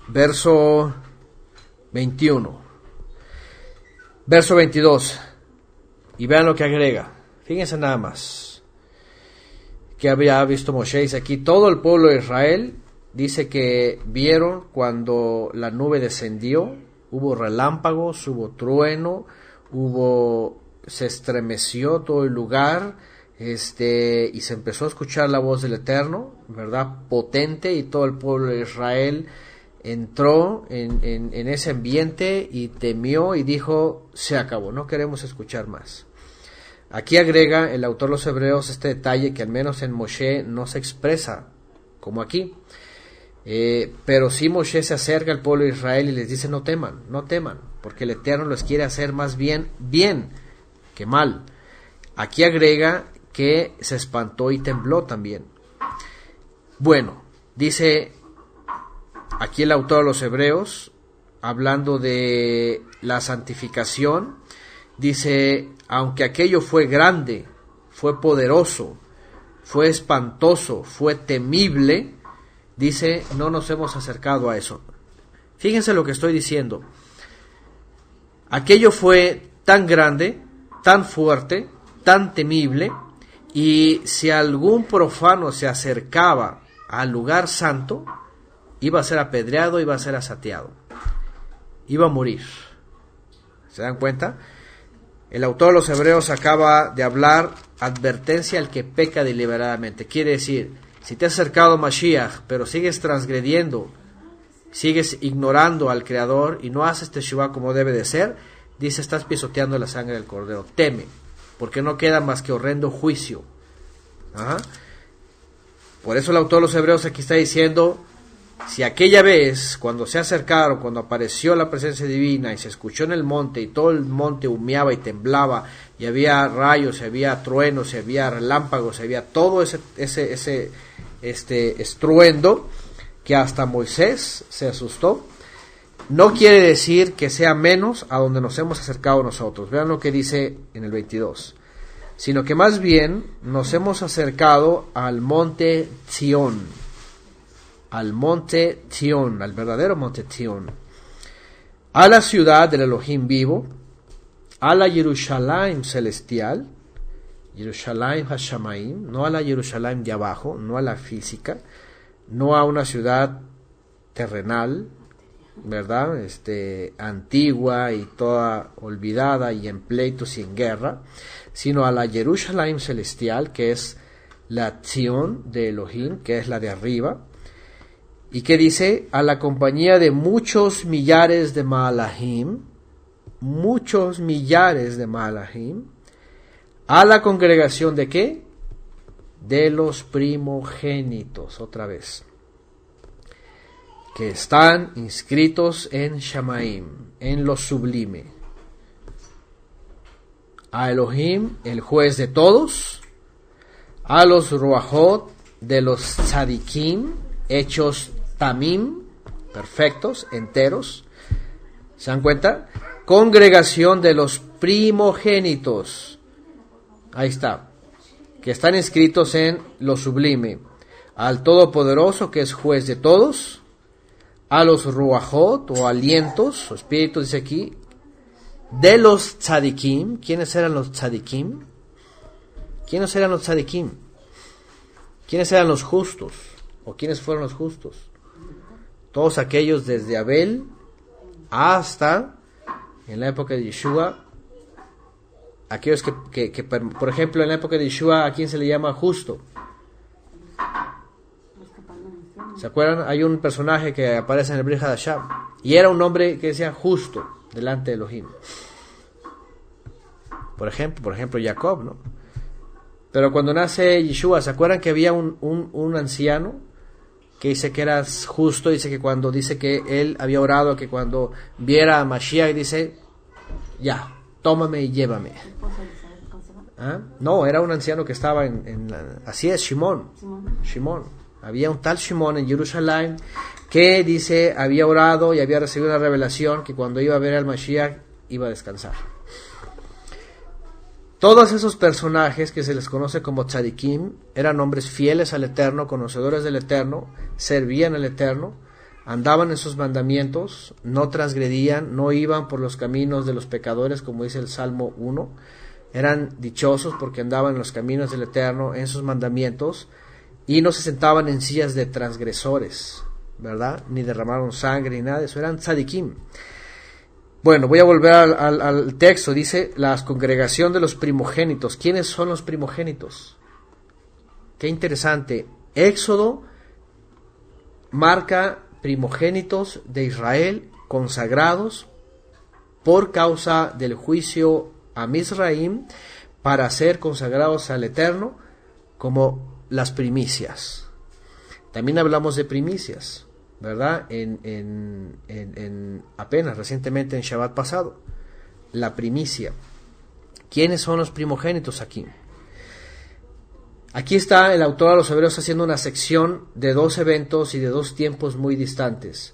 Verso 21. Verso 22. Y vean lo que agrega. Fíjense nada más. Que había visto Moshe. Dice aquí, todo el pueblo de Israel dice que vieron cuando la nube descendió. Hubo relámpagos, hubo trueno, se estremeció todo el lugar, y se empezó a escuchar la voz del Eterno, ¿verdad? Potente, y todo el pueblo de Israel entró en ese ambiente y temió y dijo, se acabó, no queremos escuchar más. Aquí agrega el autor de los Hebreos este detalle que al menos en Moshe no se expresa como aquí. Pero sí Moshe se acerca al pueblo de Israel y les dice, no teman, porque el Eterno les quiere hacer más bien que mal. Aquí agrega que se espantó y tembló también. Bueno, dice aquí el autor de los Hebreos, hablando de la santificación, dice, aunque aquello fue grande, fue poderoso, fue espantoso, fue temible, dice, no nos hemos acercado a eso. Fíjense lo que estoy diciendo. Aquello fue tan grande, tan fuerte, tan temible, y si algún profano se acercaba al lugar santo, iba a ser apedreado, iba a ser asateado, iba a morir. ¿Se dan cuenta? El autor de los Hebreos acaba de hablar advertencia al que peca deliberadamente. Quiere decir, si te has acercado a Mashiach, pero sigues transgrediendo, sigues ignorando al Creador y no haces teshuvá como debe de ser, dice, estás pisoteando la sangre del Cordero. Teme, porque no queda más que horrendo juicio. Ajá. Por eso el autor de los Hebreos aquí está diciendo, si aquella vez, cuando se acercaron, cuando apareció la presencia divina y se escuchó en el monte y todo el monte humeaba y temblaba y había rayos, y había truenos, y había relámpagos, y había todo ese estruendo que hasta Moisés se asustó, no quiere decir que sea menos a donde nos hemos acercado nosotros. Vean lo que dice en el 22. Sino que más bien nos hemos acercado al monte Zion, al monte Zion, al verdadero monte Zion, a la ciudad del Elohim vivo, a la Jerusalén celestial, Jerusalén Hashamaim, no a la Jerusalén de abajo, no a la física, no a una ciudad terrenal, ¿verdad? Antigua y toda olvidada y en pleitos y en guerra, sino a la Jerusalén celestial, que es la Zion de Elohim, que es la de arriba, y que dice, a la compañía de muchos millares de Malahim, muchos millares de Malahim, a la congregación de ¿qué? De los primogénitos, otra vez, que están inscritos en Shamaim, en lo sublime. A Elohim, el juez de todos, a los Ruachot de los Tzadikim, hechos Tamim, perfectos, enteros. ¿Se dan cuenta? Congregación de los primogénitos. Ahí está. Que están inscritos en lo sublime. Al Todopoderoso, que es juez de todos. A los Ruachot, o alientos, o espíritus, dice aquí, de los Tzadikim. ¿Quiénes eran los Tzadikim? ¿Quiénes eran los Tzadikim? ¿Quiénes eran los justos? ¿O quiénes fueron los justos? Todos aquellos desde Abel hasta en la época de Yeshua, aquellos que por ejemplo, en la época de Yeshua, ¿a quién se le llama justo? ¿Se acuerdan? Hay un personaje que aparece en el Brit Hadashah y era un hombre que decía justo delante de Elohim. Por ejemplo, Jacob, ¿no? Pero cuando nace Yeshua, ¿se acuerdan que había un anciano que dice que era justo? Dice que cuando dice que él había orado, que cuando viera a Mashiach, dice, ya, tómame y llévame. ¿Ah? No, era un anciano que estaba así es, Shimón. Había un tal Shimón en Jerusalén que dice, había orado y había recibido una revelación que cuando iba a ver al Mashiach iba a descansar. Todos esos personajes que se les conoce como tzadikim eran hombres fieles al Eterno, conocedores del Eterno, servían al Eterno, andaban en sus mandamientos, no transgredían, no iban por los caminos de los pecadores, como dice el Salmo 1, eran dichosos porque andaban en los caminos del Eterno, en sus mandamientos, y no se sentaban en sillas de transgresores, ¿verdad? Ni derramaron sangre ni nada de eso, eran tzadikim. Bueno, voy a volver al texto. Dice, la congregación de los primogénitos. ¿Quiénes son los primogénitos? Qué interesante. Éxodo marca primogénitos de Israel consagrados por causa del juicio a Misraim para ser consagrados al Eterno como las primicias. También hablamos de primicias, ¿verdad? Apenas recientemente en Shabbat pasado, la primicia. ¿Quiénes son los primogénitos aquí? Aquí está el autor a los Hebreos haciendo una sección de dos eventos y de dos tiempos muy distantes.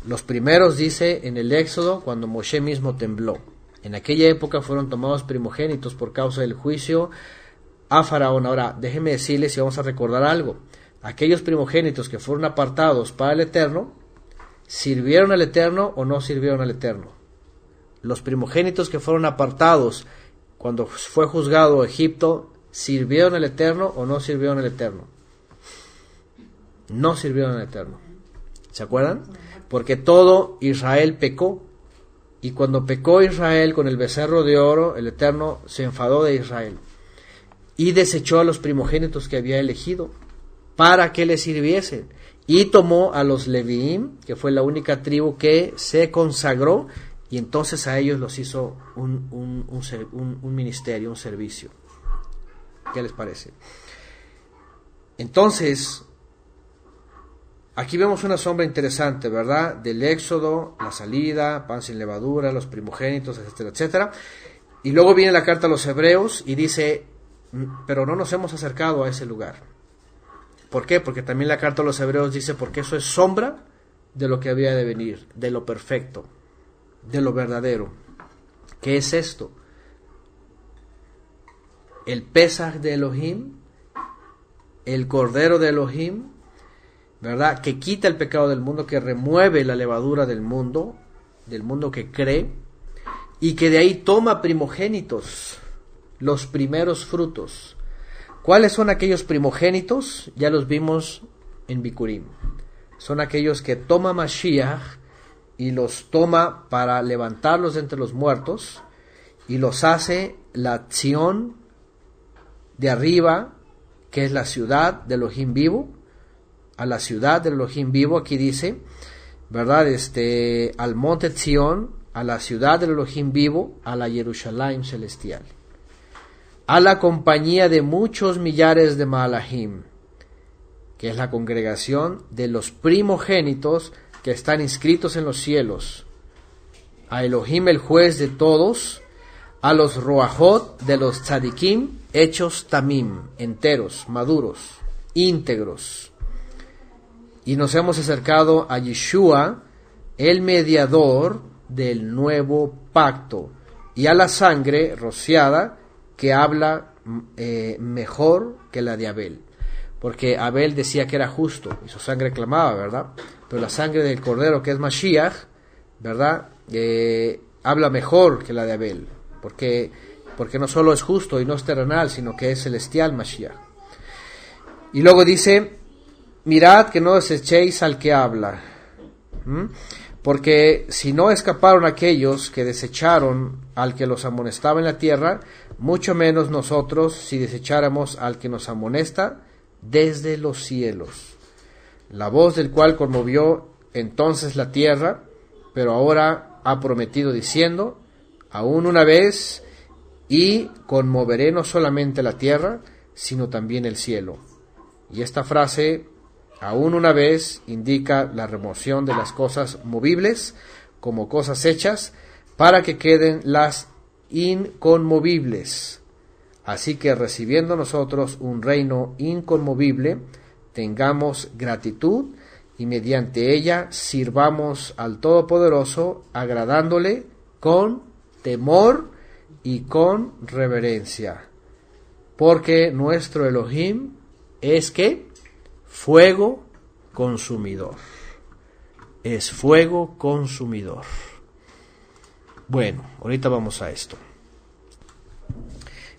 Los primeros, dice, en el Éxodo, cuando Moshe mismo tembló. En aquella época fueron tomados primogénitos por causa del juicio a Faraón. Ahora, déjenme decirles y vamos a recordar algo. Aquellos primogénitos que fueron apartados para el Eterno, ¿sirvieron al Eterno o no sirvieron al Eterno? Los primogénitos que fueron apartados cuando fue juzgado Egipto, ¿sirvieron al Eterno o no sirvieron al Eterno? No sirvieron al Eterno. ¿Se acuerdan? Porque todo Israel pecó. Y cuando pecó Israel con el becerro de oro, el Eterno se enfadó de Israel. Y desechó a los primogénitos que había elegido para que le sirviesen. Y tomó a los Leviim, que fue la única tribu que se consagró, y entonces a ellos los hizo un ministerio, un servicio. ¿Qué les parece? Entonces, aquí vemos una sombra interesante, ¿verdad? Del Éxodo, la salida, pan sin levadura, los primogénitos, etcétera, etcétera. Y luego viene la carta a los Hebreos y dice, pero no nos hemos acercado a ese lugar. ¿Por qué? Porque también la carta a los Hebreos dice, porque eso es sombra de lo que había de venir, de lo perfecto, de lo verdadero. ¿Qué es esto? El Pesaj de Elohim, el Cordero de Elohim, ¿verdad? Que quita el pecado del mundo, que remueve la levadura del mundo que cree, y que de ahí toma primogénitos, los primeros frutos. ¿Cuáles son aquellos primogénitos? Ya los vimos en Bikurim. Son aquellos que toma Mashiach y los toma para levantarlos de entre los muertos y los hace la acción de arriba, que es la ciudad de Elohim vivo, a la ciudad de Elohim vivo, aquí dice, ¿verdad? Al monte Zion, a la ciudad del Elohim vivo, a la Jerusalén celestial, a la compañía de muchos millares de Malahim, que es la congregación de los primogénitos que están inscritos en los cielos, a Elohim el juez de todos, a los Roajot de los Tzadikim, hechos Tamim, enteros, maduros, íntegros. Y nos hemos acercado a Yeshua, el mediador del nuevo pacto, y a la sangre rociada que habla mejor que la de Abel. Porque Abel decía que era justo y su sangre clamaba, ¿verdad? Pero la sangre del Cordero, que es Mashiach, ¿verdad? Habla mejor que la de Abel. Porque no solo es justo y no es terrenal, sino que es celestial Mashiach. Y luego dice, mirad que no desechéis al que habla. Porque si no escaparon aquellos que desecharon al que los amonestaba en la tierra, mucho menos nosotros si desecháramos al que nos amonesta desde los cielos. La voz del cual conmovió entonces la tierra, pero ahora ha prometido diciendo, aún una vez, y conmoveré no solamente la tierra, sino también el cielo. Y esta frase, aún una vez, indica la remoción de las cosas movibles como cosas hechas, para que queden las inconmovibles. Así que recibiendo nosotros un reino inconmovible, tengamos gratitud y mediante ella sirvamos al Todopoderoso, agradándole con temor y con reverencia. Porque nuestro Elohim es que fuego consumidor. Es fuego consumidor. Bueno, ahorita vamos a esto.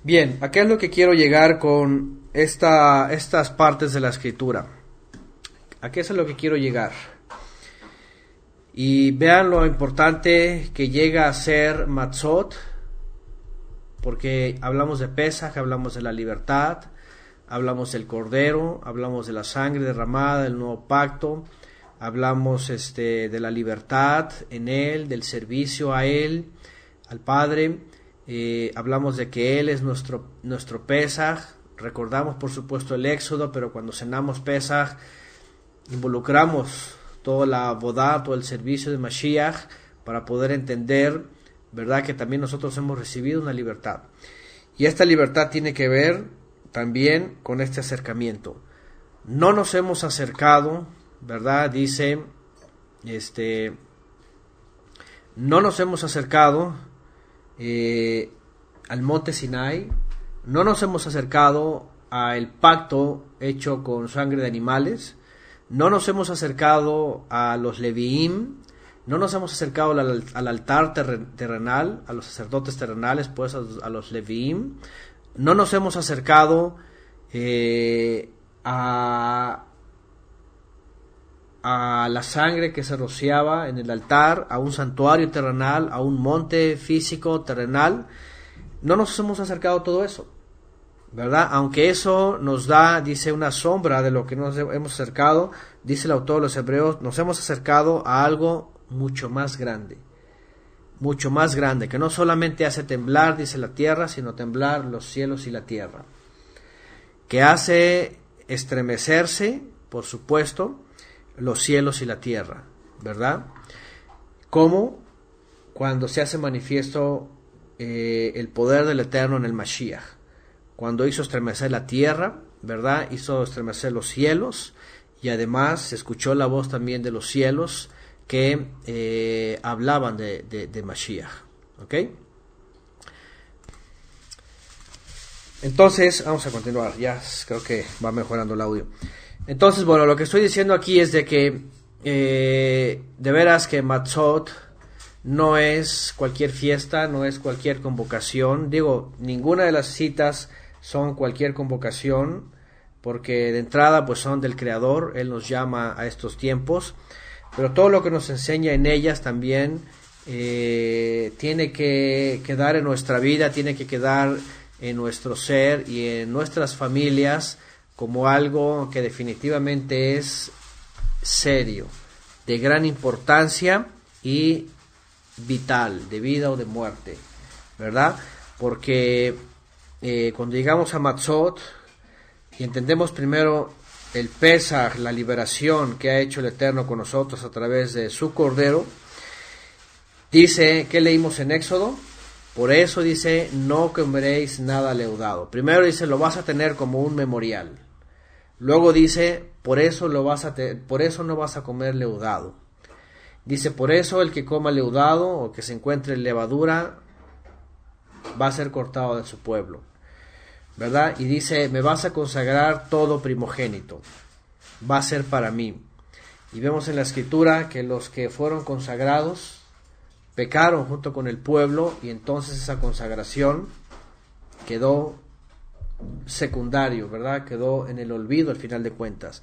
Bien, ¿a qué es lo que quiero llegar con estas partes de la escritura? ¿A qué es lo que quiero llegar? Y vean lo importante que llega a ser Matzot, porque hablamos de Pesaj, hablamos de la libertad, hablamos del Cordero, hablamos de la sangre derramada, del nuevo pacto, hablamos de la libertad en Él, del servicio a Él, al Padre, hablamos de que Él es nuestro Pesaj, recordamos por supuesto el Éxodo, pero cuando cenamos Pesaj involucramos toda la bodá, todo el servicio de Mashiach para poder entender, ¿verdad?, que también nosotros hemos recibido una libertad. Y esta libertad tiene que ver también con este acercamiento. No nos hemos acercado, ¿verdad? Dice, no nos hemos acercado al monte Sinai, no nos hemos acercado al pacto hecho con sangre de animales, no nos hemos acercado a los Leviim, no nos hemos acercado al altar terrenal, a los sacerdotes terrenales, pues a los Leviim, no nos hemos acercado a la sangre que se rociaba en el altar, a un santuario terrenal, a un monte físico terrenal. No nos hemos acercado a todo eso, ¿verdad? Aunque eso nos da, dice, una sombra de lo que nos hemos acercado, dice el autor de los Hebreos, nos hemos acercado a algo mucho más grande, que no solamente hace temblar, dice, la tierra, sino temblar los cielos y la tierra, que hace estremecerse, por supuesto, los cielos y la tierra, ¿verdad? Como cuando se hace manifiesto el poder del Eterno en el Mashiach, cuando hizo estremecer la tierra, ¿verdad? Hizo estremecer los cielos, y además se escuchó la voz también de los cielos que hablaban de Mashiach, ¿ok? Entonces, vamos a continuar, ya creo que va mejorando el audio. Entonces, bueno, lo que estoy diciendo aquí es de que de veras que Matzot no es cualquier fiesta, no es cualquier convocación. Digo, ninguna de las citas son cualquier convocación, porque de entrada pues son del Creador, Él nos llama a estos tiempos, pero todo lo que nos enseña en ellas también tiene que quedar en nuestra vida, tiene que quedar en nuestro ser y en nuestras familias como algo que definitivamente es serio, de gran importancia y vital, de vida o de muerte, ¿verdad? Porque cuando llegamos a Matzot y entendemos primero el Pesaj, la liberación que ha hecho el Eterno con nosotros a través de su Cordero, dice, ¿qué leímos en Éxodo? Por eso dice, no comeréis nada leudado. Primero dice, lo vas a tener como un memorial. Luego dice, por eso no vas a comer leudado. Dice, por eso el que coma leudado o que se encuentre en levadura va a ser cortado de su pueblo, ¿verdad? Y dice, me vas a consagrar todo primogénito, va a ser para mí. Y vemos en la escritura que los que fueron consagrados pecaron junto con el pueblo, y entonces esa consagración quedó secundario, ¿verdad? Quedó en el olvido al final de cuentas.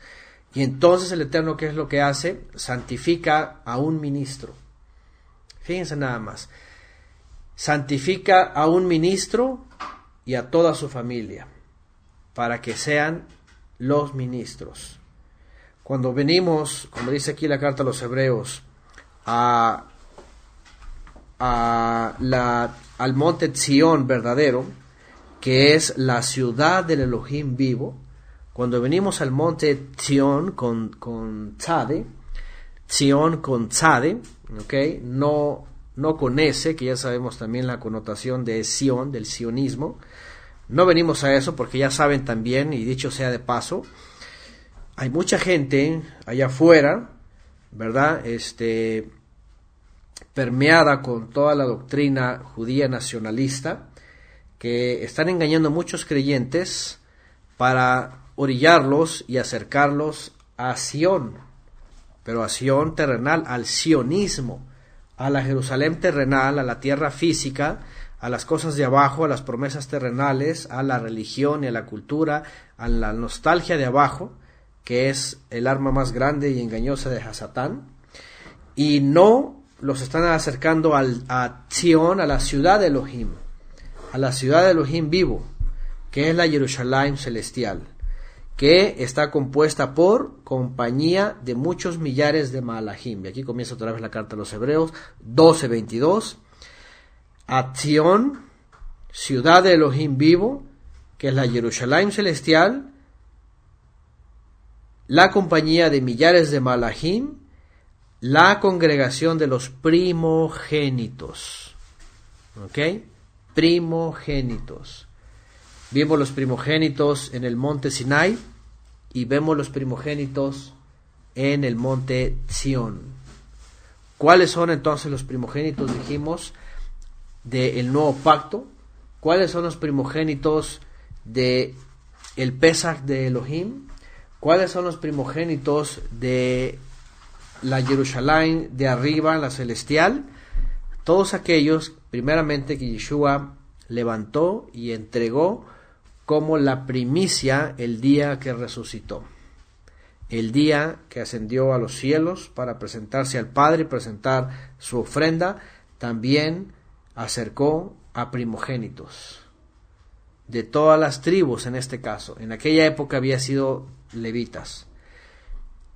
Y entonces el Eterno, ¿qué es lo que hace? Santifica a un ministro. Fíjense nada más. Santifica a un ministro y a toda su familia, para que sean los ministros. Cuando venimos, como dice aquí la carta a los Hebreos, al monte Sión verdadero, que es la ciudad del Elohim vivo, cuando venimos al monte Sión con Tzade, Sión con Tzade, ¿okay? No con S, que ya sabemos también la connotación de Sión, del sionismo. No venimos a eso porque ya saben también, y dicho sea de paso, hay mucha gente allá afuera, ¿verdad? Permeada con toda la doctrina judía nacionalista, que están engañando a muchos creyentes para orillarlos y acercarlos a Sión, pero a Sión terrenal, al sionismo, a la Jerusalén terrenal, a la tierra física, a las cosas de abajo, a las promesas terrenales, a la religión y a la cultura, a la nostalgia de abajo, que es el arma más grande y engañosa de Hasatán, y no los están acercando a Sion, a la ciudad de Elohim, a la ciudad de Elohim vivo, que es la Jerusalén celestial, que está compuesta por compañía de muchos millares de Malahim. Y aquí comienza otra vez la carta a los Hebreos 12:22. A Sion, ciudad de Elohim vivo, que es la Jerusalén celestial, la compañía de millares de Malahim, la congregación de los primogénitos. ¿Ok? Primogénitos. Vimos los primogénitos en el monte Sinai y vemos los primogénitos en el monte Sión. ¿Cuáles son entonces los primogénitos, dijimos, del nuevo pacto? ¿Cuáles son los primogénitos de el Pesach de Elohim? ¿Cuáles son los primogénitos de la Jerusalén de arriba, la celestial? Todos aquellos, primeramente, que Yeshua levantó y entregó como la primicia el día que resucitó, el día que ascendió a los cielos para presentarse al Padre y presentar su ofrenda. También acercó a primogénitos de todas las tribus. En este caso, en aquella época había sido levitas,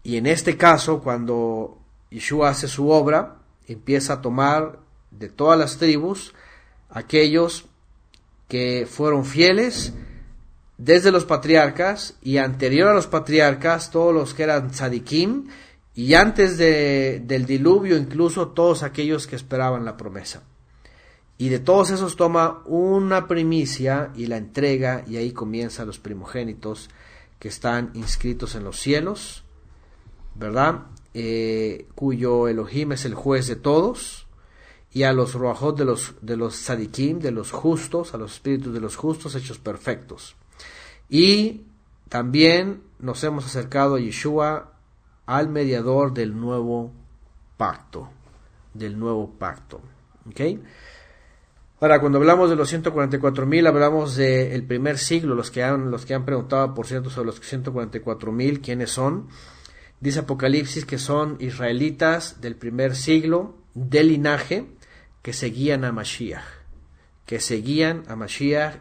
y en este caso, cuando Yeshua hace su obra, empieza a tomar de todas las tribus aquellos que fueron fieles desde los patriarcas y anterior a los patriarcas, todos los que eran tzadikim, y antes del diluvio incluso todos aquellos que esperaban la promesa. Y de todos esos toma una primicia y la entrega, y ahí comienzan los primogénitos que están inscritos en los cielos, ¿verdad? Cuyo Elohim es el juez de todos, y a los ruajot de los tzadikim, de los justos, a los espíritus de los justos hechos perfectos. Y también nos hemos acercado a Yeshua, al mediador del nuevo pacto, ¿ok? Ahora, cuando hablamos de los 144,000, hablamos del primer siglo. Los que han preguntado, por cierto, sobre los 144,000, ¿quiénes son? Dice Apocalipsis que son israelitas del primer siglo, del linaje, que seguían a Mashiach,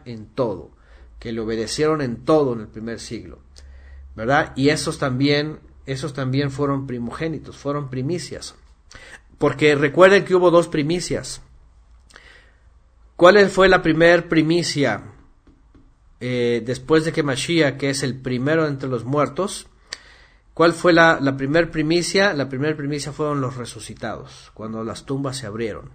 en todo, que le obedecieron en todo en el primer siglo, ¿verdad? Y esos también fueron primogénitos, fueron primicias, porque recuerden que hubo dos primicias. ¿Cuál fue la primer primicia después de que Mashiach, que es el primero entre los muertos? ¿Cuál fue la primer primicia? La primera primicia fueron los resucitados, cuando las tumbas se abrieron.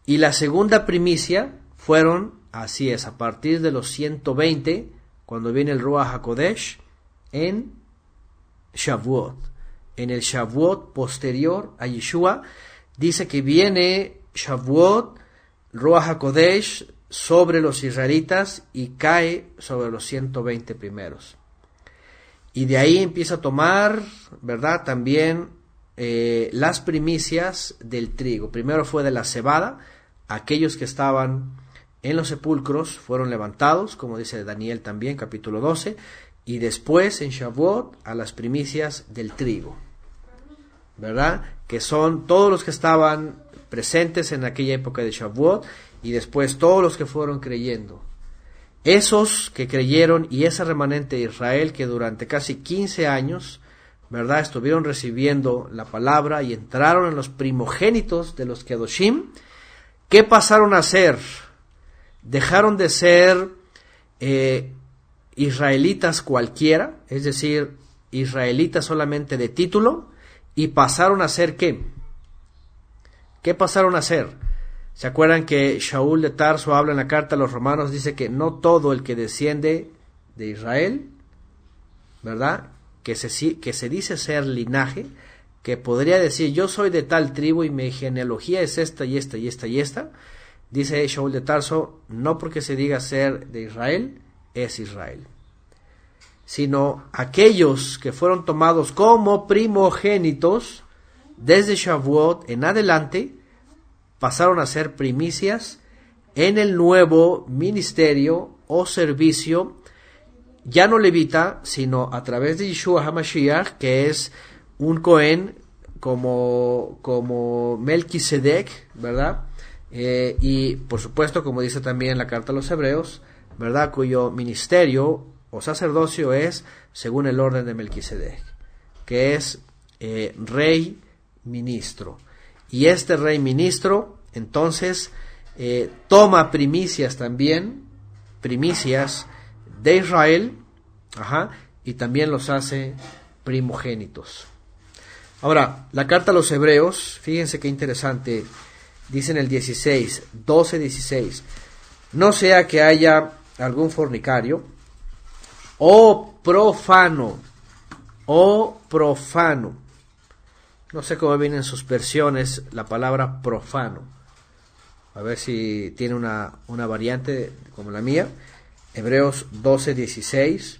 Y la segunda primicia fueron, así es, a partir de los 120, cuando viene el Ruach HaKodesh, en Shavuot. En el Shavuot posterior a Yeshua, dice que viene Shavuot, Ruach HaKodesh, sobre los israelitas y cae sobre los 120 primeros. Y de ahí empieza a tomar, ¿verdad?, también las primicias del trigo. Primero fue de la cebada. Aquellos que estaban en los sepulcros fueron levantados, como dice Daniel también, capítulo 12, y después en Shavuot a las primicias del trigo, ¿verdad?, que son todos los que estaban presentes en aquella época de Shavuot, y después todos los que fueron creyendo. Esos que creyeron y ese remanente de Israel que durante casi 15 años, ¿verdad?, estuvieron recibiendo la palabra y entraron en los primogénitos de los Kedoshim. ¿Qué pasaron a ser? Dejaron de ser israelitas cualquiera, es decir, israelitas solamente de título, y pasaron a ser ¿qué? ¿Qué pasaron a ser? ¿Se acuerdan que Shaul de Tarso habla en la carta a los romanos? Dice que no todo el que desciende de Israel, ¿verdad?, que se dice ser linaje, que podría decir yo soy de tal tribu y mi genealogía es esta y esta y esta y esta. Dice Shaul de Tarso, no porque se diga ser de Israel, es Israel, sino aquellos que fueron tomados como primogénitos desde Shavuot en adelante, pasaron a ser primicias en el nuevo ministerio o servicio, ya no levita, sino a través de Yeshua HaMashiach, que es un Cohen como Melquisedec, ¿verdad? Y por supuesto, como dice también la carta a los Hebreos, ¿verdad?, cuyo ministerio o sacerdocio es según el orden de Melquisedec, que es rey ministro. Y este rey ministro entonces toma primicias también, primicias de Israel, y también los hace primogénitos. Ahora, la carta a los Hebreos, fíjense qué interesante, dice en el 12:16, no sea que haya algún fornicario, o profano, no sé cómo vienen sus versiones la palabra profano, a ver si tiene una variante como la mía. Hebreos 12:16,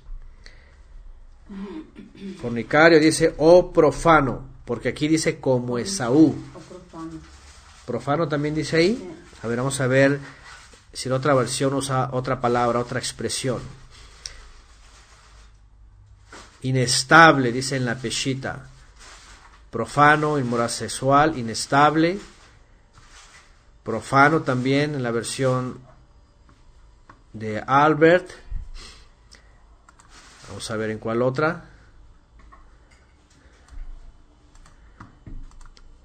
fornicario dice o profano, porque aquí dice como Esaú. Profano también dice ahí. Sí. A ver, vamos a ver si la otra versión usa otra palabra, otra expresión. Inestable, dice en la Peshita. Profano, inmoral sexual, inestable. Profano también en la versión de Albert. Vamos a ver en cuál otra.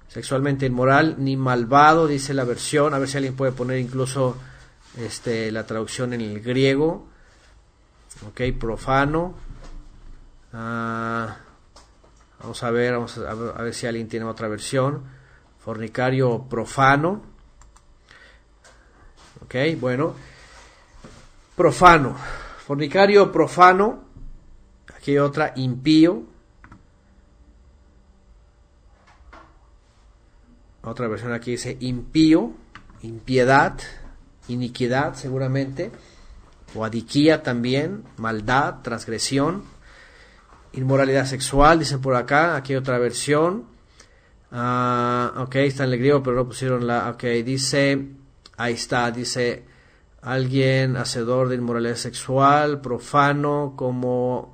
Sexualmente inmoral, ni malvado, dice la versión. A ver si alguien puede poner incluso la traducción en el griego. Ok, profano. Vamos a ver si alguien tiene otra versión. Fornicario profano. Ok, bueno. Profano. Fornicario profano. Aquí hay otra, impío. Otra versión aquí dice impío, impiedad, iniquidad seguramente, o adiquía también, maldad, transgresión, inmoralidad sexual, dicen por acá. Aquí hay otra versión. Ok, está en el griego, pero no pusieron la. Ok, dice, ahí está, dice alguien hacedor de inmoralidad sexual, profano como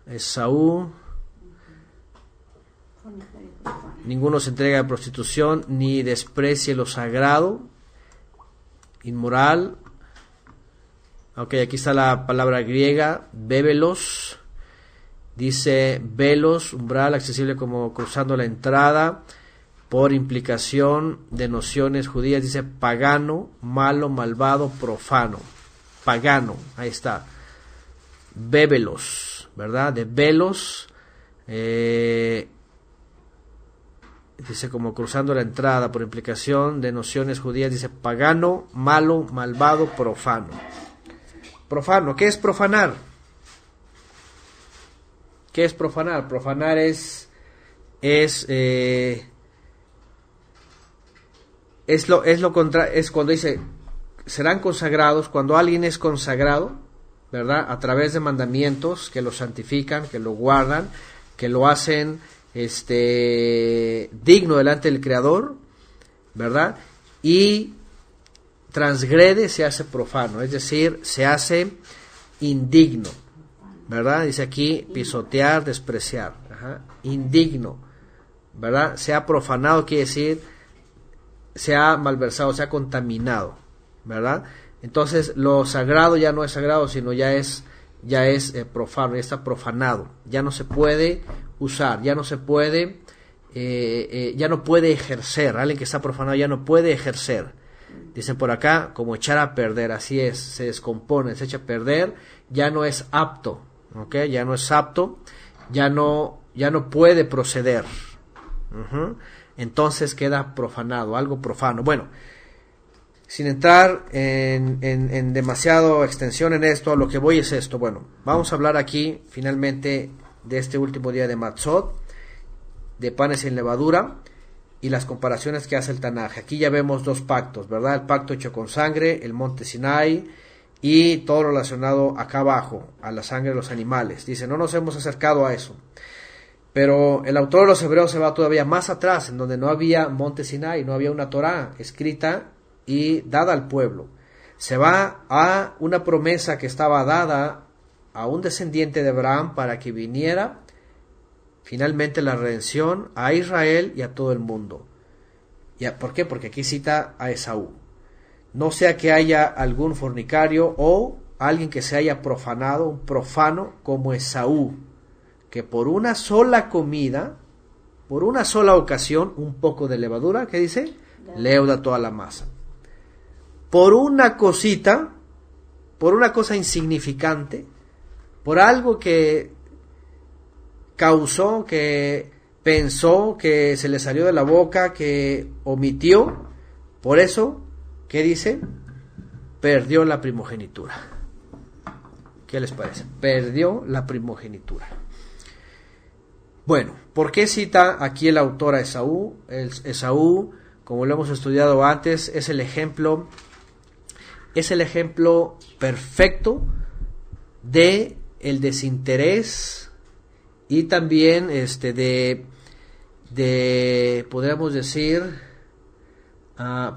Esaú. Ninguno se entrega a prostitución ni desprecie lo sagrado. Inmoral. Ok, aquí está la palabra griega, bébelos. Dice velos, umbral, accesible como cruzando la entrada. Por implicación de nociones judías, dice pagano, malo, malvado, profano. Pagano, ahí está. Bébelos, ¿verdad? De velos. Dice como cruzando la entrada, por implicación de nociones judías, dice pagano, malo, malvado, profano. Profano, ¿qué es profanar? ¿Qué es profanar? Profanar es cuando dice serán consagrados, cuando alguien es consagrado, ¿verdad? A través de mandamientos que lo santifican, que lo guardan, que lo hacen digno delante del Creador, ¿verdad? Y transgrede, se hace profano, es decir, se hace indigno, ¿verdad? Dice aquí pisotear, despreciar, indigno, ¿verdad? Se ha profanado, quiere decir se ha malversado, se ha contaminado, ¿verdad? Entonces lo sagrado ya no es sagrado, sino ya es profano, ya está profanado, ya no se puede usar, ya no se puede, ya no puede ejercer. Alguien que está profanado ya no puede ejercer. Dicen por acá, como echar a perder, así es, se descompone, se echa a perder, ya no es apto, ¿ok? Ya no es apto, ya no puede proceder. Entonces queda profanado, algo profano. Bueno, sin entrar en demasiado extensión en esto, lo que voy es esto. Bueno, vamos a hablar aquí finalmente de este último día de Matzot, de panes sin levadura, y las comparaciones que hace el Tanaj. Aquí ya vemos dos pactos, ¿verdad? El pacto hecho con sangre, el monte Sinai, y todo relacionado acá abajo, a la sangre de los animales. Dice, no nos hemos acercado a eso. Pero el autor de los Hebreos se va todavía más atrás, en donde no había monte Sinai, no había una Torá escrita y dada al pueblo. Se va a una promesa que estaba dada a un descendiente de Abraham para que viniera finalmente la redención a Israel y a todo el mundo. ¿Por qué? Porque aquí cita a Esaú. No sea que haya algún fornicario o alguien que se haya profanado, un profano como Esaú, que por una sola comida, por una sola ocasión, un poco de levadura, ¿qué dice? Leuda toda la masa. Por una cosita, por una cosa insignificante, por algo que causó, que pensó, que se le salió de la boca, que omitió, por eso, ¿qué dice? perdió la primogenitura. ¿Qué les parece? Perdió la primogenitura. Bueno, ¿por qué cita aquí el autor a Esaú? Esaú, como lo hemos estudiado antes, es el ejemplo perfecto de el desinterés y también podríamos decir,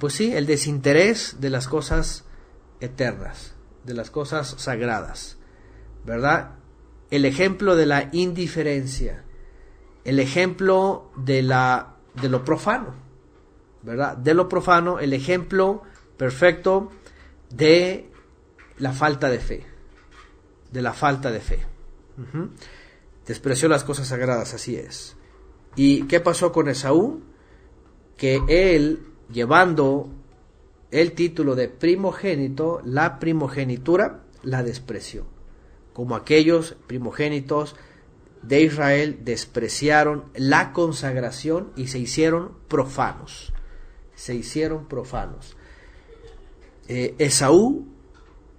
pues sí, el desinterés de las cosas eternas, de las cosas sagradas, ¿verdad? El ejemplo de la indiferencia, el ejemplo de lo profano, ¿verdad? De lo profano, el ejemplo perfecto de la falta de fe, Despreció las cosas sagradas, así es. ¿Y qué pasó con Esaú? Que él, llevando el título de primogénito, la primogenitura la despreció, como aquellos primogénitos de Israel despreciaron la consagración y se hicieron profanos. Esaú,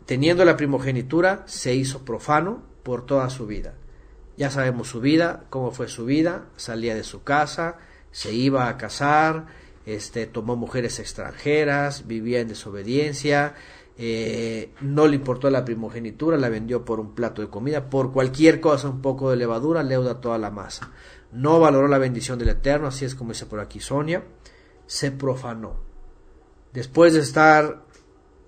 teniendo la primogenitura, se hizo profano por toda su vida. Ya sabemos su vida, cómo fue su vida. Salía de su casa, se iba a casar, tomó mujeres extranjeras, vivía en desobediencia, no le importó la primogenitura, la vendió por un plato de comida, por cualquier cosa, un poco de levadura, leuda toda la masa. No valoró la bendición del Eterno, así es como dice por aquí Sonia, se profanó. Después de estar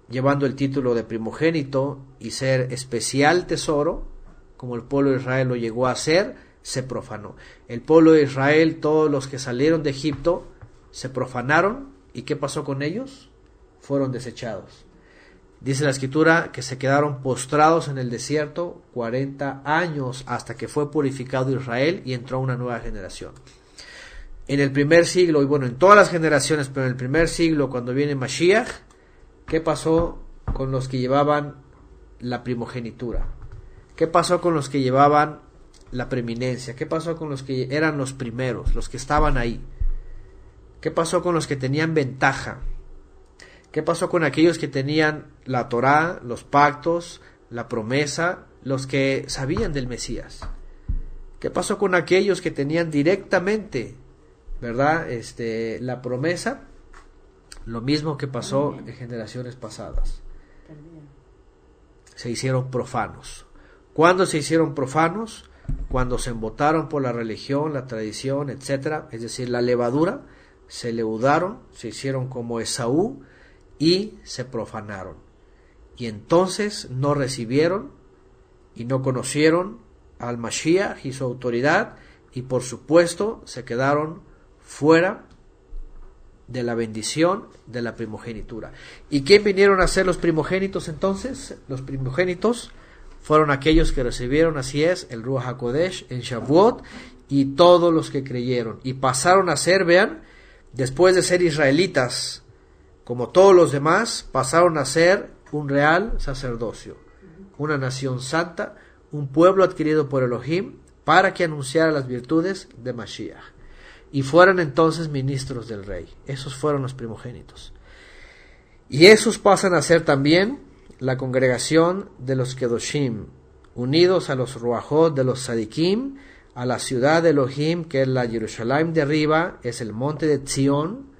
llevando el título de primogénito y ser especial tesoro, como el pueblo de Israel lo llegó a ser, se profanó. El pueblo de Israel, todos los que salieron de Egipto, se profanaron. ¿Y qué pasó con ellos? Fueron desechados. Dice la escritura que se quedaron postrados en el desierto 40 años hasta que fue purificado Israel y entró una nueva generación. En el primer siglo, y bueno, en todas las generaciones, pero en el primer siglo, cuando viene Mashiach, ¿qué pasó con los que llevaban la primogenitura? ¿Qué pasó con los que llevaban la preeminencia? ¿Qué pasó con los que eran los primeros, los que estaban ahí? ¿Qué pasó con los que tenían ventaja? ¿Qué pasó con aquellos que tenían la Torá, los pactos, la promesa, los que sabían del Mesías? ¿Qué pasó con aquellos que tenían directamente, ¿verdad? La promesa? Lo mismo que pasó en generaciones pasadas. Se hicieron profanos. ¿Cuándo se hicieron profanos? Cuando se embotaron por la religión, la tradición, etcétera, es decir, la levadura, se leudaron, se hicieron como Esaú y se profanaron. Y entonces no recibieron y no conocieron al Mashiach y su autoridad, y por supuesto se quedaron fuera de la bendición de la primogenitura. ¿Y quién vinieron a ser los primogénitos entonces? Los primogénitos fueron aquellos que recibieron, así es, el Ruach HaKodesh en Shavuot, y todos los que creyeron, y pasaron a ser, vean, después de ser israelitas, como todos los demás, pasaron a ser un real sacerdocio, una nación santa, un pueblo adquirido por Elohim, para que anunciara las virtudes de Mashiach, y fueran entonces ministros del rey. Esos fueron los primogénitos. Y esos pasan a ser también la congregación de los Kedoshim, unidos a los Ruachot de los Sadikim, a la ciudad de Elohim, que es la Jerusalén de arriba, es el monte de Zion,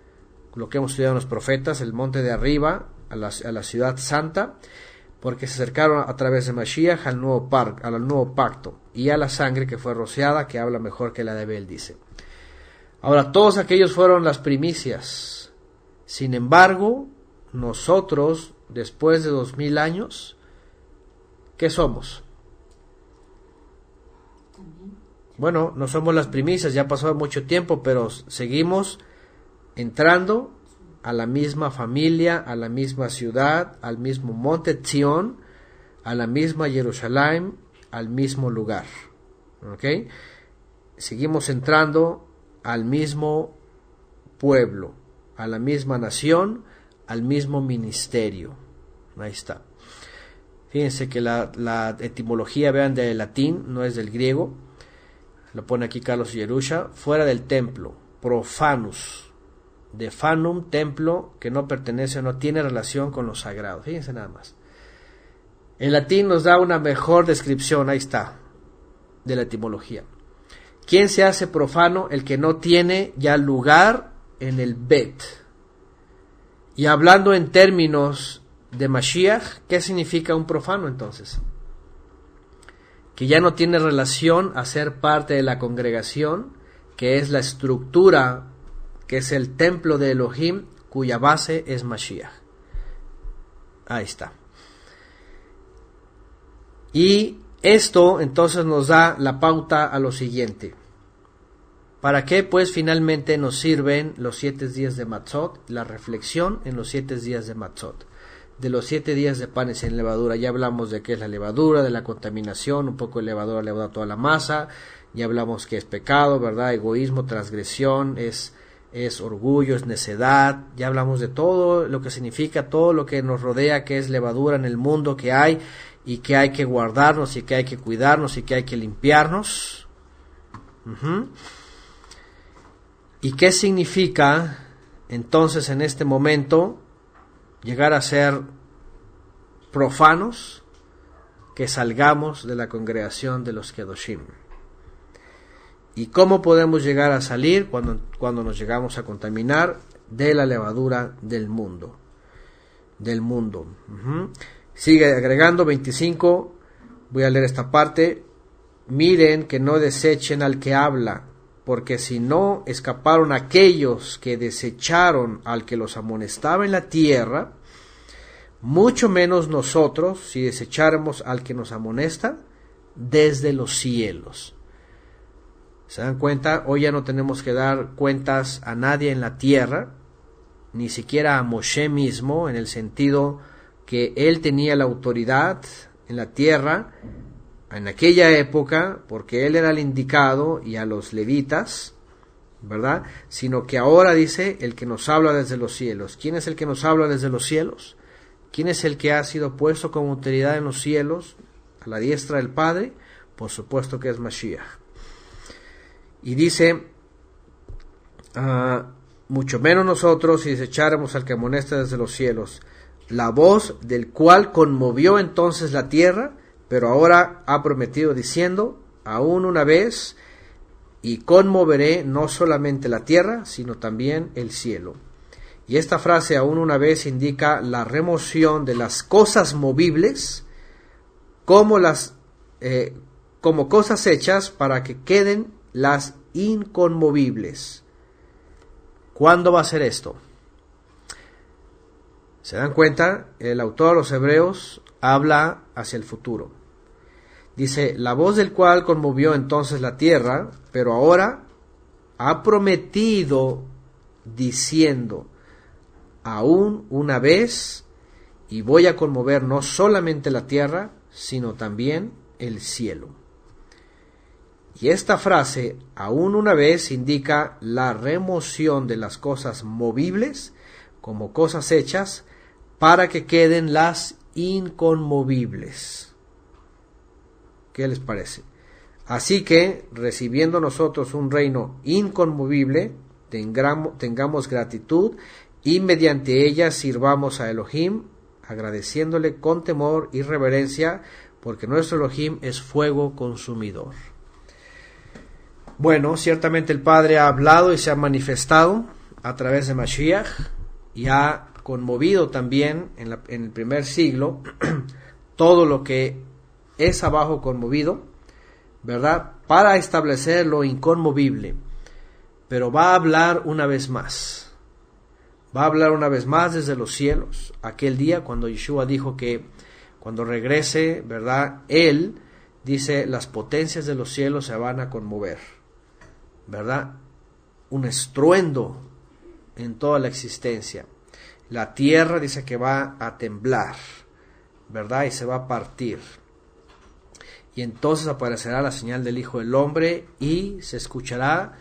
lo que hemos estudiado en los profetas, el monte de arriba, a la ciudad santa, porque se acercaron a través de Mashiach al nuevo pacto, y a la sangre que fue rociada, que habla mejor que la de Abel, dice. Ahora, todos aquellos fueron las primicias. Sin embargo, nosotros, después de 2000 años, ¿qué somos? Bueno, no somos las primicias, ya ha pasado mucho tiempo, pero seguimos entrando a la misma familia, a la misma ciudad, al mismo monte Zion, a la misma Jerusalén, al mismo lugar. ¿Ok? Seguimos entrando al mismo pueblo, a la misma nación, al mismo ministerio. Ahí está. Fíjense que la etimología, vean, del latín, no es del griego. Lo pone aquí Carlos Yerusha. Fuera del templo, profanus, de fanum, templo, que no pertenece o no tiene relación con lo sagrado. Fíjense nada más. En latín nos da una mejor descripción, ahí está, de la etimología. ¿Quién se hace profano? El que no tiene ya lugar en el Bet. Y hablando en términos de Mashiach, ¿qué significa un profano entonces? Que ya no tiene relación a ser parte de la congregación, que es la estructura, que es el templo de Elohim, cuya base es Mashiach. Ahí está. Y esto entonces nos da la pauta a lo siguiente. ¿Para qué pues finalmente nos sirven los 7 días de Matzot? La reflexión en los 7 días de Matzot. De los 7 días de panes sin levadura, ya hablamos de qué es la levadura, de la contaminación, un poco de levadura leuda toda la masa, ya hablamos que es pecado, ¿verdad? Egoísmo, transgresión, es orgullo, es necedad, ya hablamos de todo lo que significa, todo lo que nos rodea, que es levadura en el mundo que hay, y que hay que guardarnos, y que hay que cuidarnos, y que hay que limpiarnos. ¿Y qué significa entonces en este momento llegar a ser profanos? Que salgamos de la congregación de los Kedoshim. ¿Y cómo podemos llegar a salir cuando nos llegamos a contaminar? De la levadura del mundo. Sigue agregando 25, voy a leer esta parte. Miren que no desechen al que habla, porque si no escaparon aquellos que desecharon al que los amonestaba en la tierra, mucho menos nosotros, si desecháramos al que nos amonesta desde los cielos. ¿Se dan cuenta? Hoy ya no tenemos que dar cuentas a nadie en la tierra, ni siquiera a Moshe mismo, en el sentido que él tenía la autoridad en la tierra en aquella época, porque él era el indicado, y a los levitas, ¿verdad? Sino que ahora dice el que nos habla desde los cielos. ¿Quién es el que nos habla desde los cielos? ¿Quién es el que ha sido puesto como autoridad en los cielos, a la diestra del Padre? Por supuesto que es Mashiach. Y dice, mucho menos nosotros si desecháramos al que amonesta desde los cielos, la voz del cual conmovió entonces la tierra, pero ahora ha prometido diciendo, aún una vez, y conmoveré no solamente la tierra, sino también el cielo. Y esta frase, aún una vez, indica la remoción de las cosas movibles como cosas hechas para que queden las inconmovibles. ¿Cuándo va a ser esto? ¿Se dan cuenta? El autor de los Hebreos habla hacia el futuro. Dice, la voz del cual conmovió entonces la tierra, pero ahora ha prometido diciendo, aún una vez, y voy a conmover no solamente la tierra, sino también el cielo. Y esta frase, aún una vez, indica la remoción de las cosas movibles como cosas hechas para que queden las inconmovibles. ¿Qué les parece? Así que, recibiendo nosotros un reino inconmovible, tengamos gratitud y mediante ella sirvamos a Elohim, agradeciéndole con temor y reverencia, porque nuestro Elohim es fuego consumidor. Bueno, ciertamente el Padre ha hablado y se ha manifestado a través de Mashiach y ha conmovido también en el primer siglo todo lo que es abajo conmovido, ¿verdad? Para establecer lo inconmovible. Pero va a hablar una vez más. Va a hablar una vez más desde los cielos. Aquel día cuando Yeshua dijo que cuando regrese, ¿verdad? Él dice, las potencias de los cielos se van a conmover, ¿verdad? Un estruendo en toda la existencia. La tierra dice que va a temblar, ¿verdad? Y se va a partir. Y entonces aparecerá la señal del Hijo del Hombre y se escuchará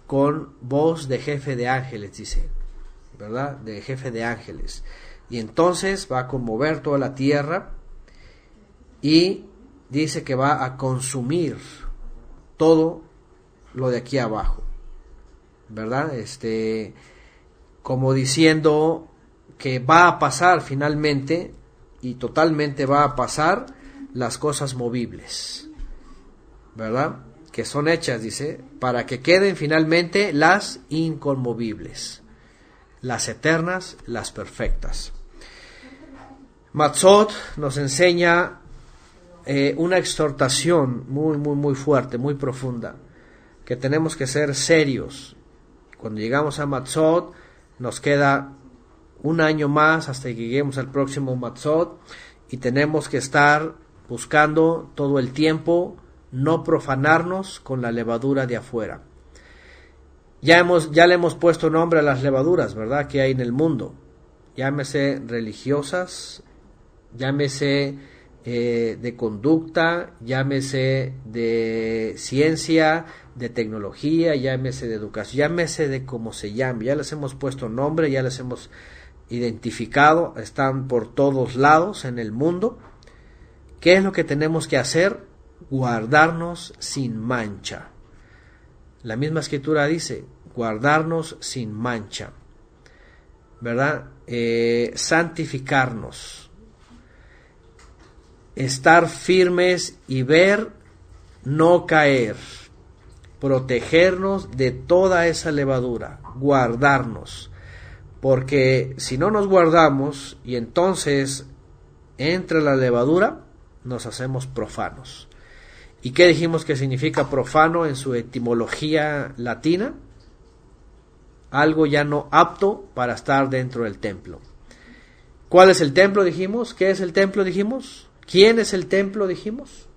con voz de jefe de ángeles, dice, ¿verdad? De jefe de ángeles. Y entonces va a conmover toda la tierra y dice que va a consumir todo lo de aquí abajo, ¿verdad? como diciendo que va a pasar finalmente y totalmente va a pasar las cosas movibles, ¿verdad? Que son hechas, dice, para que queden finalmente las inconmovibles, las eternas, las perfectas. Matzot nos enseña una exhortación muy fuerte, muy profunda, que tenemos que ser serios. Cuando llegamos a Matzot, nos queda un año más hasta que lleguemos al próximo Matzot, y tenemos que estar buscando todo el tiempo no profanarnos con la levadura de afuera. Ya le hemos puesto nombre a las levaduras, ¿verdad?, que hay en el mundo. Llámese religiosas, llámese de conducta, llámese de ciencia, de tecnología, llámese de educación, llámese de cómo se llame. Ya les hemos puesto nombre, ya les hemos identificado, están por todos lados en el mundo. ¿Qué es lo que tenemos que hacer? Guardarnos sin mancha. La misma escritura dice, guardarnos sin mancha, ¿verdad? Santificarnos, estar firmes y ver, no caer, protegernos de toda esa levadura, guardarnos, porque si no nos guardamos y entonces entra la levadura, nos hacemos profanos. ¿Y qué dijimos que significa profano en su etimología latina? Algo ya no apto para estar dentro del templo. ¿Cuál es el templo, dijimos? ¿Qué es el templo, dijimos? ¿Quién es el templo, dijimos?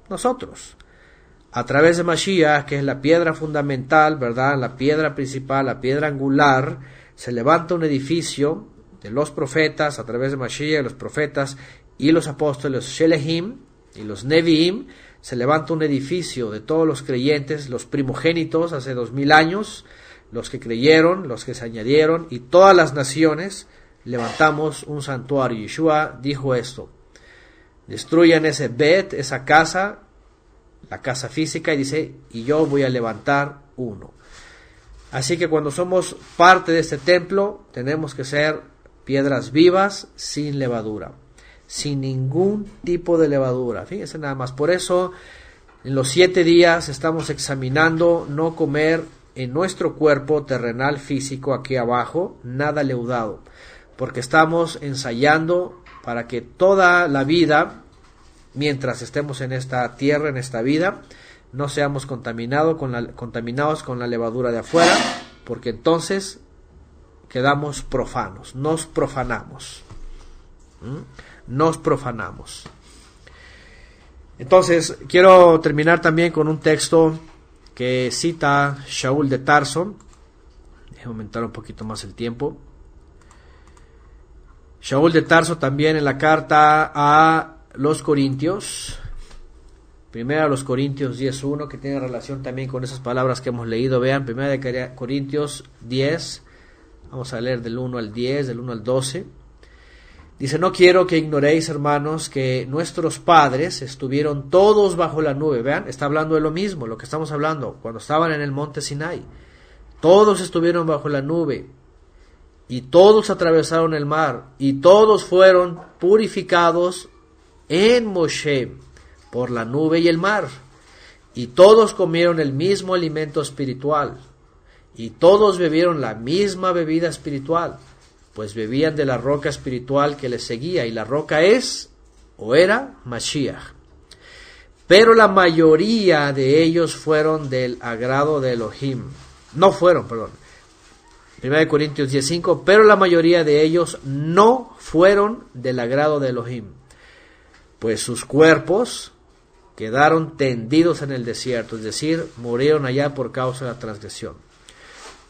Nosotros. A través de Mashiach, que es la piedra fundamental, ¿verdad?, la piedra principal, la piedra angular, se levanta un edificio de los profetas, a través de Mashiach, los profetas y los apóstoles, Shelehim y los Neviim. Se levanta un edificio de todos los creyentes, los primogénitos hace 2000 años, los que creyeron, los que se añadieron, y todas las naciones levantamos un santuario. Yeshua dijo esto: destruyan ese Bet, esa casa, la casa física, y dice, y yo voy a levantar uno. Así que cuando somos parte de este templo, tenemos que ser piedras vivas, sin levadura, sin ningún tipo de levadura. Fíjense nada más. Por eso en los 7 días estamos examinando no comer en nuestro cuerpo terrenal físico aquí abajo nada leudado, porque estamos ensayando para que toda la vida, mientras estemos en esta tierra, en esta vida, no seamos contaminados con la levadura de afuera, porque entonces quedamos profanos, nos profanamos. Nos profanamos. Entonces, quiero terminar también con un texto que cita Shaul de Tarso. Déjame aumentar un poquito más el tiempo. Shaul de Tarso también en la carta a los Corintios, primera a los Corintios 10:1, que tiene relación también con esas palabras que hemos leído. Vean, primera de Corintios 10, vamos a leer del 1 al 10, del 1 al 12. Dice: no quiero que ignoréis, hermanos, que nuestros padres estuvieron todos bajo la nube. Vean, está hablando de lo mismo, lo que estamos hablando, cuando estaban en el monte Sinai. Todos estuvieron bajo la nube, y todos atravesaron el mar, y todos fueron purificados en Moshe por la nube y el mar. Y todos comieron el mismo alimento espiritual, y todos bebieron la misma bebida espiritual, pues bebían de la roca espiritual que les seguía, y la roca es, o era, Mashiach. Pero la mayoría de ellos fueron del agrado de Elohim. No fueron, perdón. 1 Corintios 10:5, pero la mayoría de ellos no fueron del agrado de Elohim, pues sus cuerpos quedaron tendidos en el desierto, es decir, murieron allá por causa de la transgresión.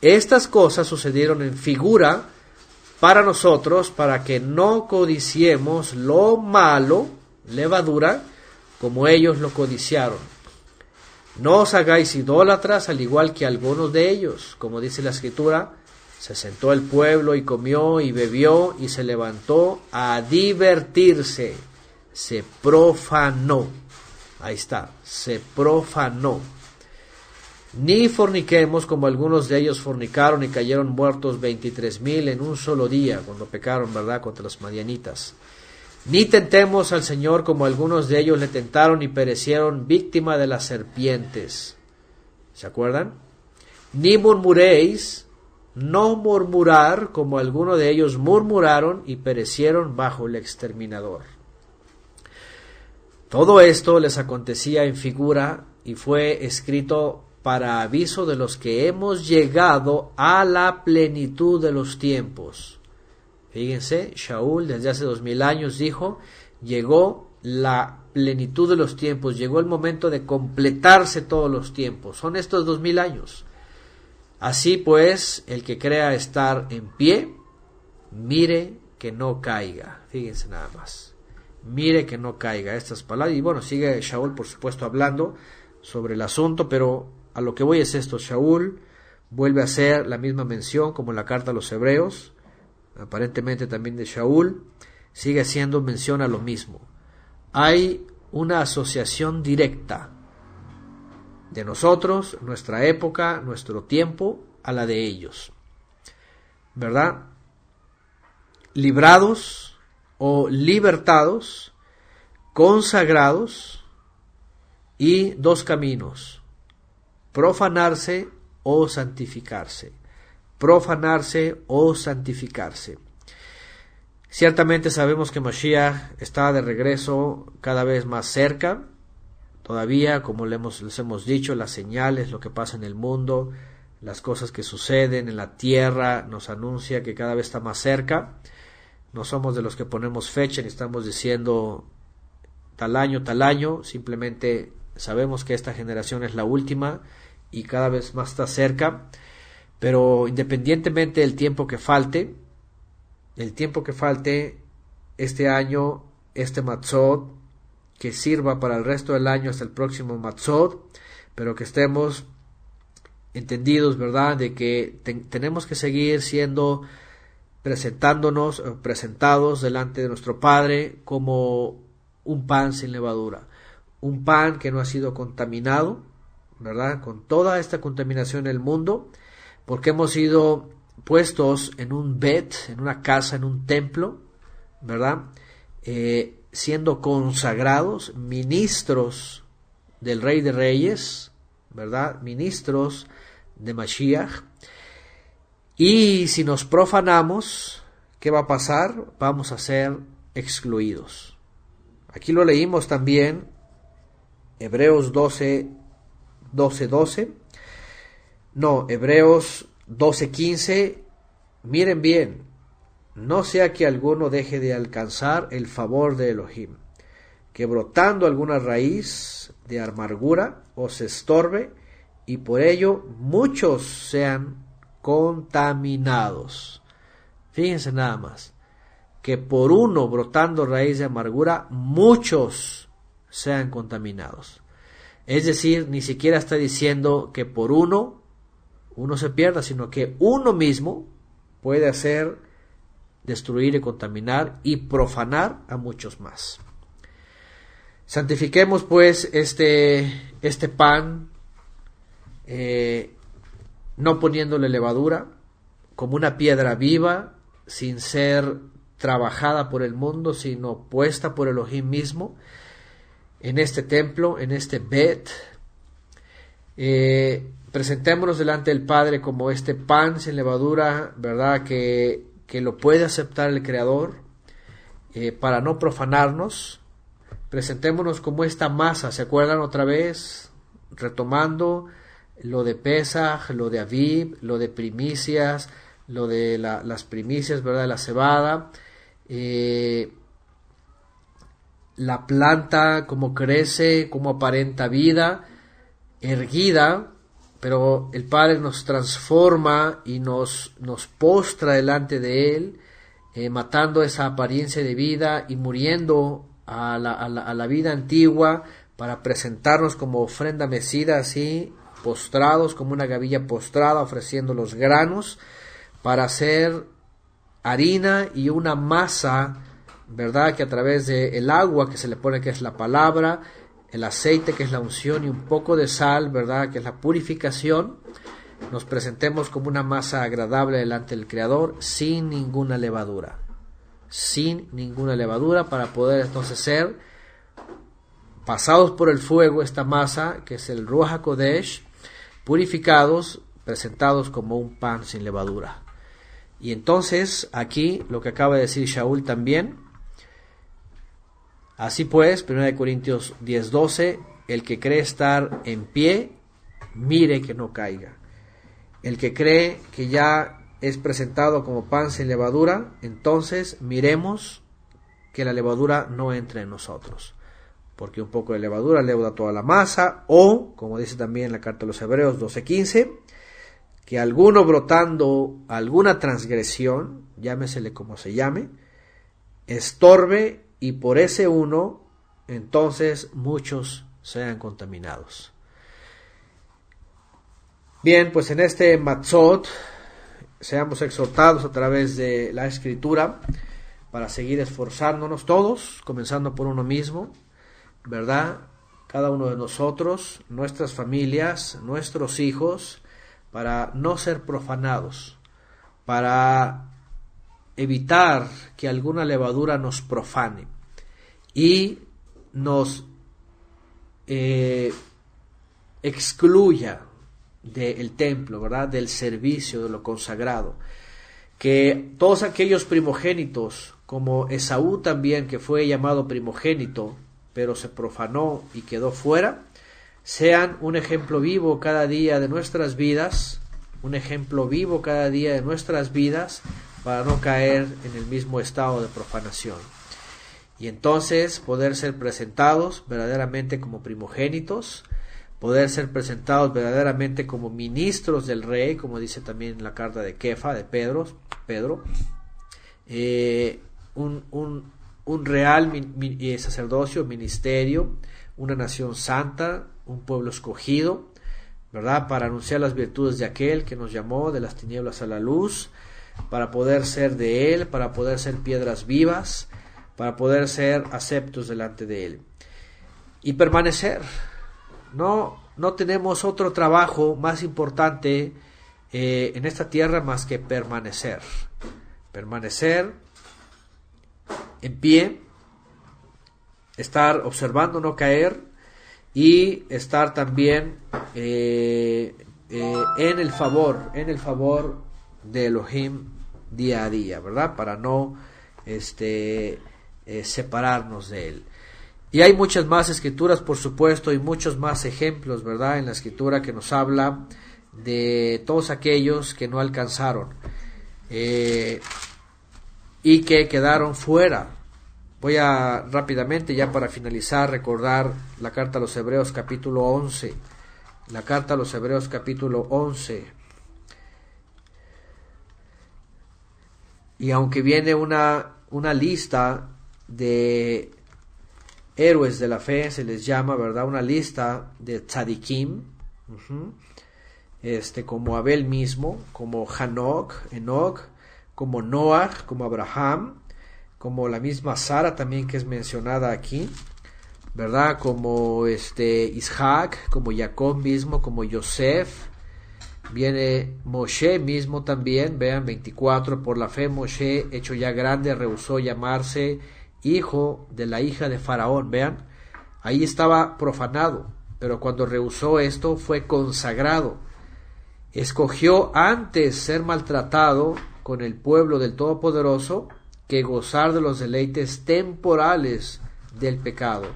Estas cosas sucedieron en figura para nosotros, para que no codiciemos lo malo, levadura, como ellos lo codiciaron. No os hagáis idólatras, al igual que algunos de ellos. Como dice la Escritura, se sentó el pueblo y comió y bebió y se levantó a divertirse. Se profanó. Ahí está, se profanó. Ni forniquemos como algunos de ellos fornicaron y cayeron muertos 23,000 en un solo día cuando pecaron, ¿verdad?, contra los madianitas. Ni tentemos al Señor como algunos de ellos le tentaron y perecieron víctima de las serpientes. ¿Se acuerdan? Ni murmuréis, no murmurar como algunos de ellos murmuraron y perecieron bajo el exterminador. Todo esto les acontecía en figura y fue escrito para aviso de los que hemos llegado a la plenitud de los tiempos. Fíjense, Shaul desde hace 2000 años dijo, llegó la plenitud de los tiempos, llegó el momento de completarse todos los tiempos. Son estos 2000 años. Así pues, el que crea estar en pie, mire que no caiga. Fíjense nada más. Mire que no caiga, estas palabras. Y bueno, sigue Shaul, por supuesto, hablando sobre el asunto, pero a lo que voy es esto. Shaul vuelve a hacer la misma mención como en la carta a los Hebreos, aparentemente también de Shaul, sigue haciendo mención a lo mismo. Hay una asociación directa de nosotros, nuestra época, nuestro tiempo, a la de ellos, ¿verdad? Librados o libertados, consagrados, y dos caminos: profanarse o santificarse. Profanarse o santificarse. Ciertamente sabemos que Mashiach está de regreso cada vez más cerca. Todavía, como les hemos dicho, las señales, lo que pasa en el mundo, las cosas que suceden en la tierra, nos anuncia que cada vez está más cerca. No somos de los que ponemos fecha ni estamos diciendo tal año, simplemente sabemos que esta generación es la última y cada vez más está cerca. Pero independientemente del tiempo que falte, este año, este Matzot, que sirva para el resto del año hasta el próximo Matzot, pero que estemos entendidos, ¿verdad?, de que tenemos que seguir siendo presentados delante de nuestro Padre como un pan sin levadura, un pan que no ha sido contaminado, ¿verdad?, con toda esta contaminación en el mundo, porque hemos sido puestos en un bet, en una casa, en un templo, ¿verdad?, siendo consagrados, ministros del Rey de Reyes, ¿verdad?, ministros de Mashiach. Y si nos profanamos, ¿qué va a pasar? Vamos a ser excluidos. Aquí lo leímos también, Hebreos 12:15. Miren bien, no sea que alguno deje de alcanzar el favor de Elohim, que brotando alguna raíz de amargura os estorbe, y por ello muchos sean contaminados. Fíjense nada más, que por uno brotando raíz de amargura, muchos sean contaminados. Es decir, ni siquiera está diciendo que por uno se pierda, sino que uno mismo puede hacer destruir y contaminar y profanar a muchos más. Santifiquemos pues este pan, no poniéndole levadura, como una piedra viva, sin ser trabajada por el mundo, sino puesta por Elohim mismo, en este templo, en este Bet. Presentémonos delante del Padre como este pan sin levadura, ¿verdad?, que lo puede aceptar el Creador, para no profanarnos. Presentémonos como esta masa, ¿se acuerdan otra vez? Retomando lo de Pesaj, lo de Aviv, lo de primicias, lo de las primicias, ¿verdad?, de la cebada, la planta, cómo crece, cómo aparenta vida, erguida, pero el Padre nos transforma y nos postra delante de Él, matando esa apariencia de vida y muriendo a la vida antigua para presentarnos como ofrenda mecida, así, postrados, como una gavilla postrada, ofreciendo los granos para hacer harina y una masa, ¿verdad?, que a través del agua que se le pone, que es la palabra, el aceite, que es la unción, y un poco de sal, ¿verdad?, que es la purificación, nos presentemos como una masa agradable delante del Creador, sin ninguna levadura. Sin ninguna levadura, para poder entonces ser pasados por el fuego, esta masa, que es el Ruach HaKodesh, purificados, presentados como un pan sin levadura. Y entonces, aquí, lo que acaba de decir Shaul también, así pues, 1 Corintios 10:12, el que cree estar en pie, mire que no caiga. El que cree que ya es presentado como pan sin levadura, entonces miremos que la levadura no entre en nosotros, porque un poco de levadura leuda toda la masa, o, como dice también la carta a los Hebreos 12:15, que alguno brotando alguna transgresión, llámesele como se llame, estorbe, y por ese uno, entonces muchos sean contaminados. Bien, pues en este Matzot, seamos exhortados a través de la Escritura para seguir esforzándonos todos, comenzando por uno mismo, ¿verdad? Cada uno de nosotros, nuestras familias, nuestros hijos, para no ser profanados, para evitar que alguna levadura nos profane y nos excluya del templo, ¿verdad?, del servicio, de lo consagrado. Que todos aquellos primogénitos, como Esaú también, que fue llamado primogénito, pero se profanó y quedó fuera, sean un ejemplo vivo cada día de nuestras vidas, un ejemplo vivo cada día de nuestras vidas, para no caer en el mismo estado de profanación. Y entonces poder ser presentados verdaderamente como primogénitos, poder ser presentados verdaderamente como ministros del rey, como dice también en la carta de Kefa, de Pedro, un real sacerdocio, ministerio, una nación santa, un pueblo escogido, ¿verdad?, para anunciar las virtudes de aquel que nos llamó de las tinieblas a la luz, para poder ser de él, para poder ser piedras vivas, para poder ser aceptos delante de él y permanecer. No tenemos otro trabajo más importante en esta tierra más que permanecer en pie, estar observando no caer, y estar también en el favor de Elohim día a día, ¿verdad?, para no separarnos de él. Y hay muchas más escrituras, por supuesto, y muchos más ejemplos, ¿verdad?, en la escritura, que nos habla de todos aquellos que no alcanzaron y que quedaron fuera. Voy a rápidamente, ya para finalizar, recordar la carta a los Hebreos capítulo 11. La carta a los Hebreos capítulo 11. Y aunque viene una lista de héroes de la fe, se les llama, ¿verdad?, una lista de tzadikim, como Abel mismo, como Enoch, como Noach, como Abraham, como la misma Sara también, que es mencionada aquí, ¿verdad?, como Isaac, como Jacob mismo, como Yosef. Viene Moshe mismo también, vean 24, por la fe Moshe, hecho ya grande, rehusó llamarse hijo de la hija de Faraón. Vean, ahí estaba profanado, pero cuando rehusó esto fue consagrado. Escogió antes ser maltratado con el pueblo del Todopoderoso que gozar de los deleites temporales del pecado,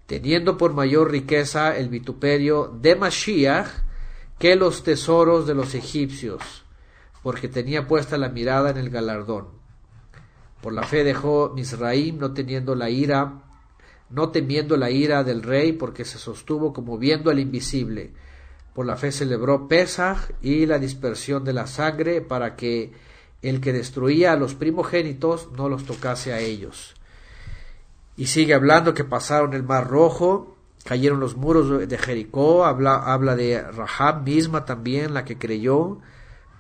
teniendo por mayor riqueza el vituperio de Mashiach que los tesoros de los egipcios, porque tenía puesta la mirada en el galardón. Por la fe dejó Misraim, no temiendo la ira del rey, porque se sostuvo como viendo al invisible. Por la fe celebró Pesaj y la dispersión de la sangre, para que el que destruía a los primogénitos no los tocase a ellos. Y sigue hablando que pasaron el Mar Rojo, cayeron los muros de Jericó. Habla de Rahab misma también, la que creyó,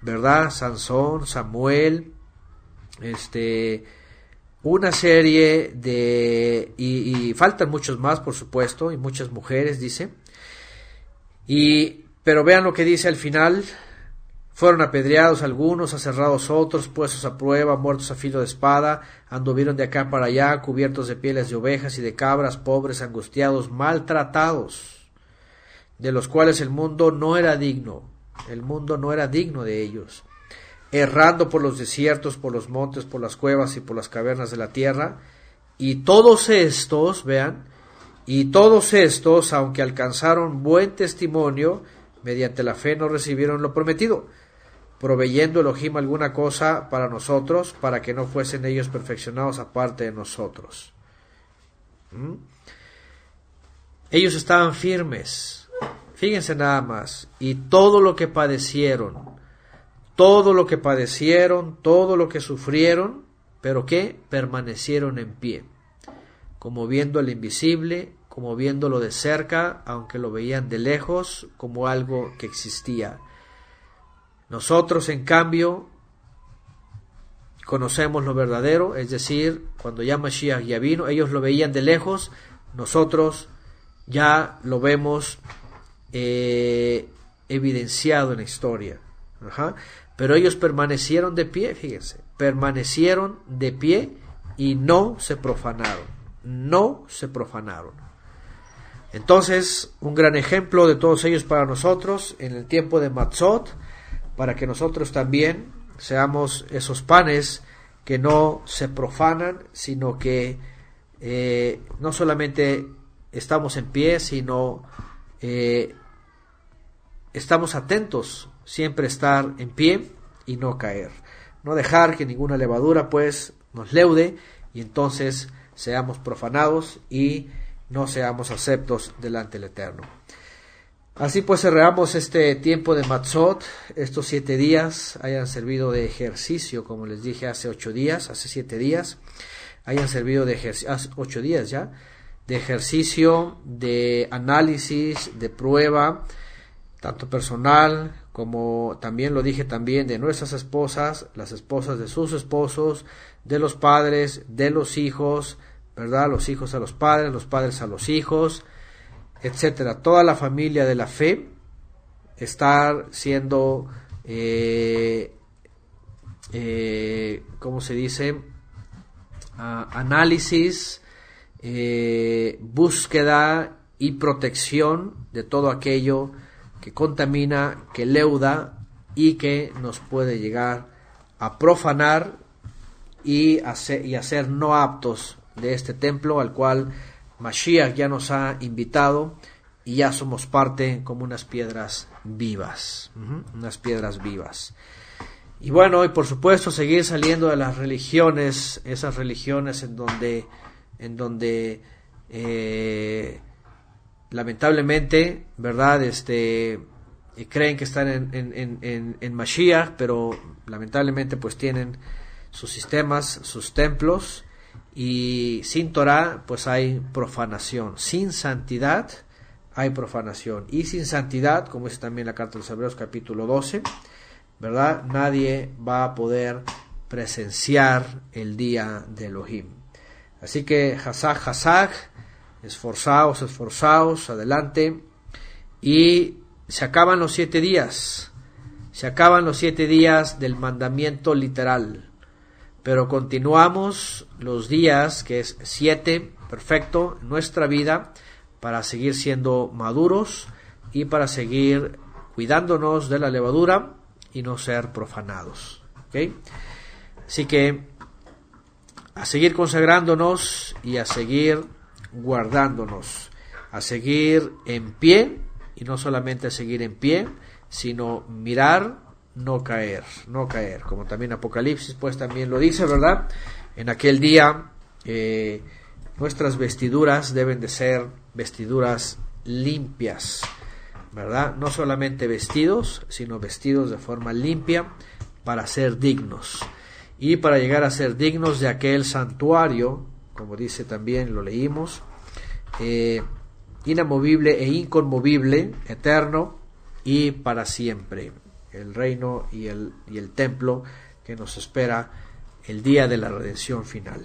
¿verdad? Sansón, Samuel, una serie de... y faltan muchos más, por supuesto, y muchas mujeres, dice. Pero vean lo que dice al final. Fueron apedreados algunos, aserrados otros, puestos a prueba, muertos a filo de espada, anduvieron de acá para allá, cubiertos de pieles de ovejas y de cabras, pobres, angustiados, maltratados, de los cuales el mundo no era digno de ellos, errando por los desiertos, por los montes, por las cuevas y por las cavernas de la tierra, y todos estos, aunque alcanzaron buen testimonio, mediante la fe no recibieron lo prometido, proveyendo Elohim alguna cosa para nosotros, para que no fuesen ellos perfeccionados aparte de nosotros. Ellos estaban firmes, fíjense nada más, y todo lo que padecieron, todo lo que sufrieron, pero que permanecieron en pie, como viendo el invisible, como viéndolo de cerca, aunque lo veían de lejos, como algo que existía. Nosotros, en cambio, conocemos lo verdadero, es decir, cuando ya Mashiach ya vino, ellos lo veían de lejos, nosotros ya lo vemos evidenciado en la historia. Pero ellos permanecieron de pie, fíjense, permanecieron de pie y no se profanaron. Entonces, un gran ejemplo de todos ellos para nosotros en el tiempo de Matzot, para que nosotros también seamos esos panes que no se profanan, sino que no solamente estamos en pie, sino estamos atentos, siempre estar en pie y no caer. No dejar que ninguna levadura pues nos leude y entonces seamos profanados y no seamos aceptos delante del Eterno. Así pues cerramos este tiempo de Matzot. Estos 7 días hayan servido de ejercicio, como les dije hace 7 días, hayan servido de ejercicio, 8 días ya, de ejercicio, de análisis, de prueba, tanto personal como también lo dije también de nuestras esposas, las esposas de sus esposos, de los padres, de los hijos, ¿verdad? Los hijos a los padres a los hijos, etcétera. Toda la familia de la fe estar siendo, ¿cómo se dice? Análisis, búsqueda y protección de todo aquello que contamina, que leuda y que nos puede llegar a profanar y hacer no aptos de este templo al cual Mashiach ya nos ha invitado y ya somos parte como unas piedras vivas, unas piedras vivas. Y bueno, y por supuesto seguir saliendo de las religiones, esas religiones en donde lamentablemente, ¿verdad? Creen que están en Mashiach, pero lamentablemente pues tienen sus sistemas, sus templos, y sin Torah pues hay profanación, sin santidad hay profanación, y sin santidad, como dice también la carta de los Hebreos capítulo 12, ¿verdad? Nadie va a poder presenciar el día de Elohim. Así que Hazak, esforzaos, adelante, y se acaban los 7 días, del mandamiento literal, pero continuamos los días, que es 7, perfecto, en nuestra vida, para seguir siendo maduros y para seguir cuidándonos de la levadura y no ser profanados, ¿okay? Así que a seguir consagrándonos y a seguir guardándonos, a seguir en pie, y no solamente a seguir en pie, sino mirar, no caer, como también Apocalipsis pues también lo dice, ¿verdad? En aquel día nuestras vestiduras deben de ser vestiduras limpias, ¿verdad? No solamente vestidos, sino vestidos de forma limpia para ser dignos, y para llegar a ser dignos de aquel santuario, como dice también, lo leímos, inamovible e inconmovible, eterno y para siempre, el reino y el templo que nos espera el día de la redención final.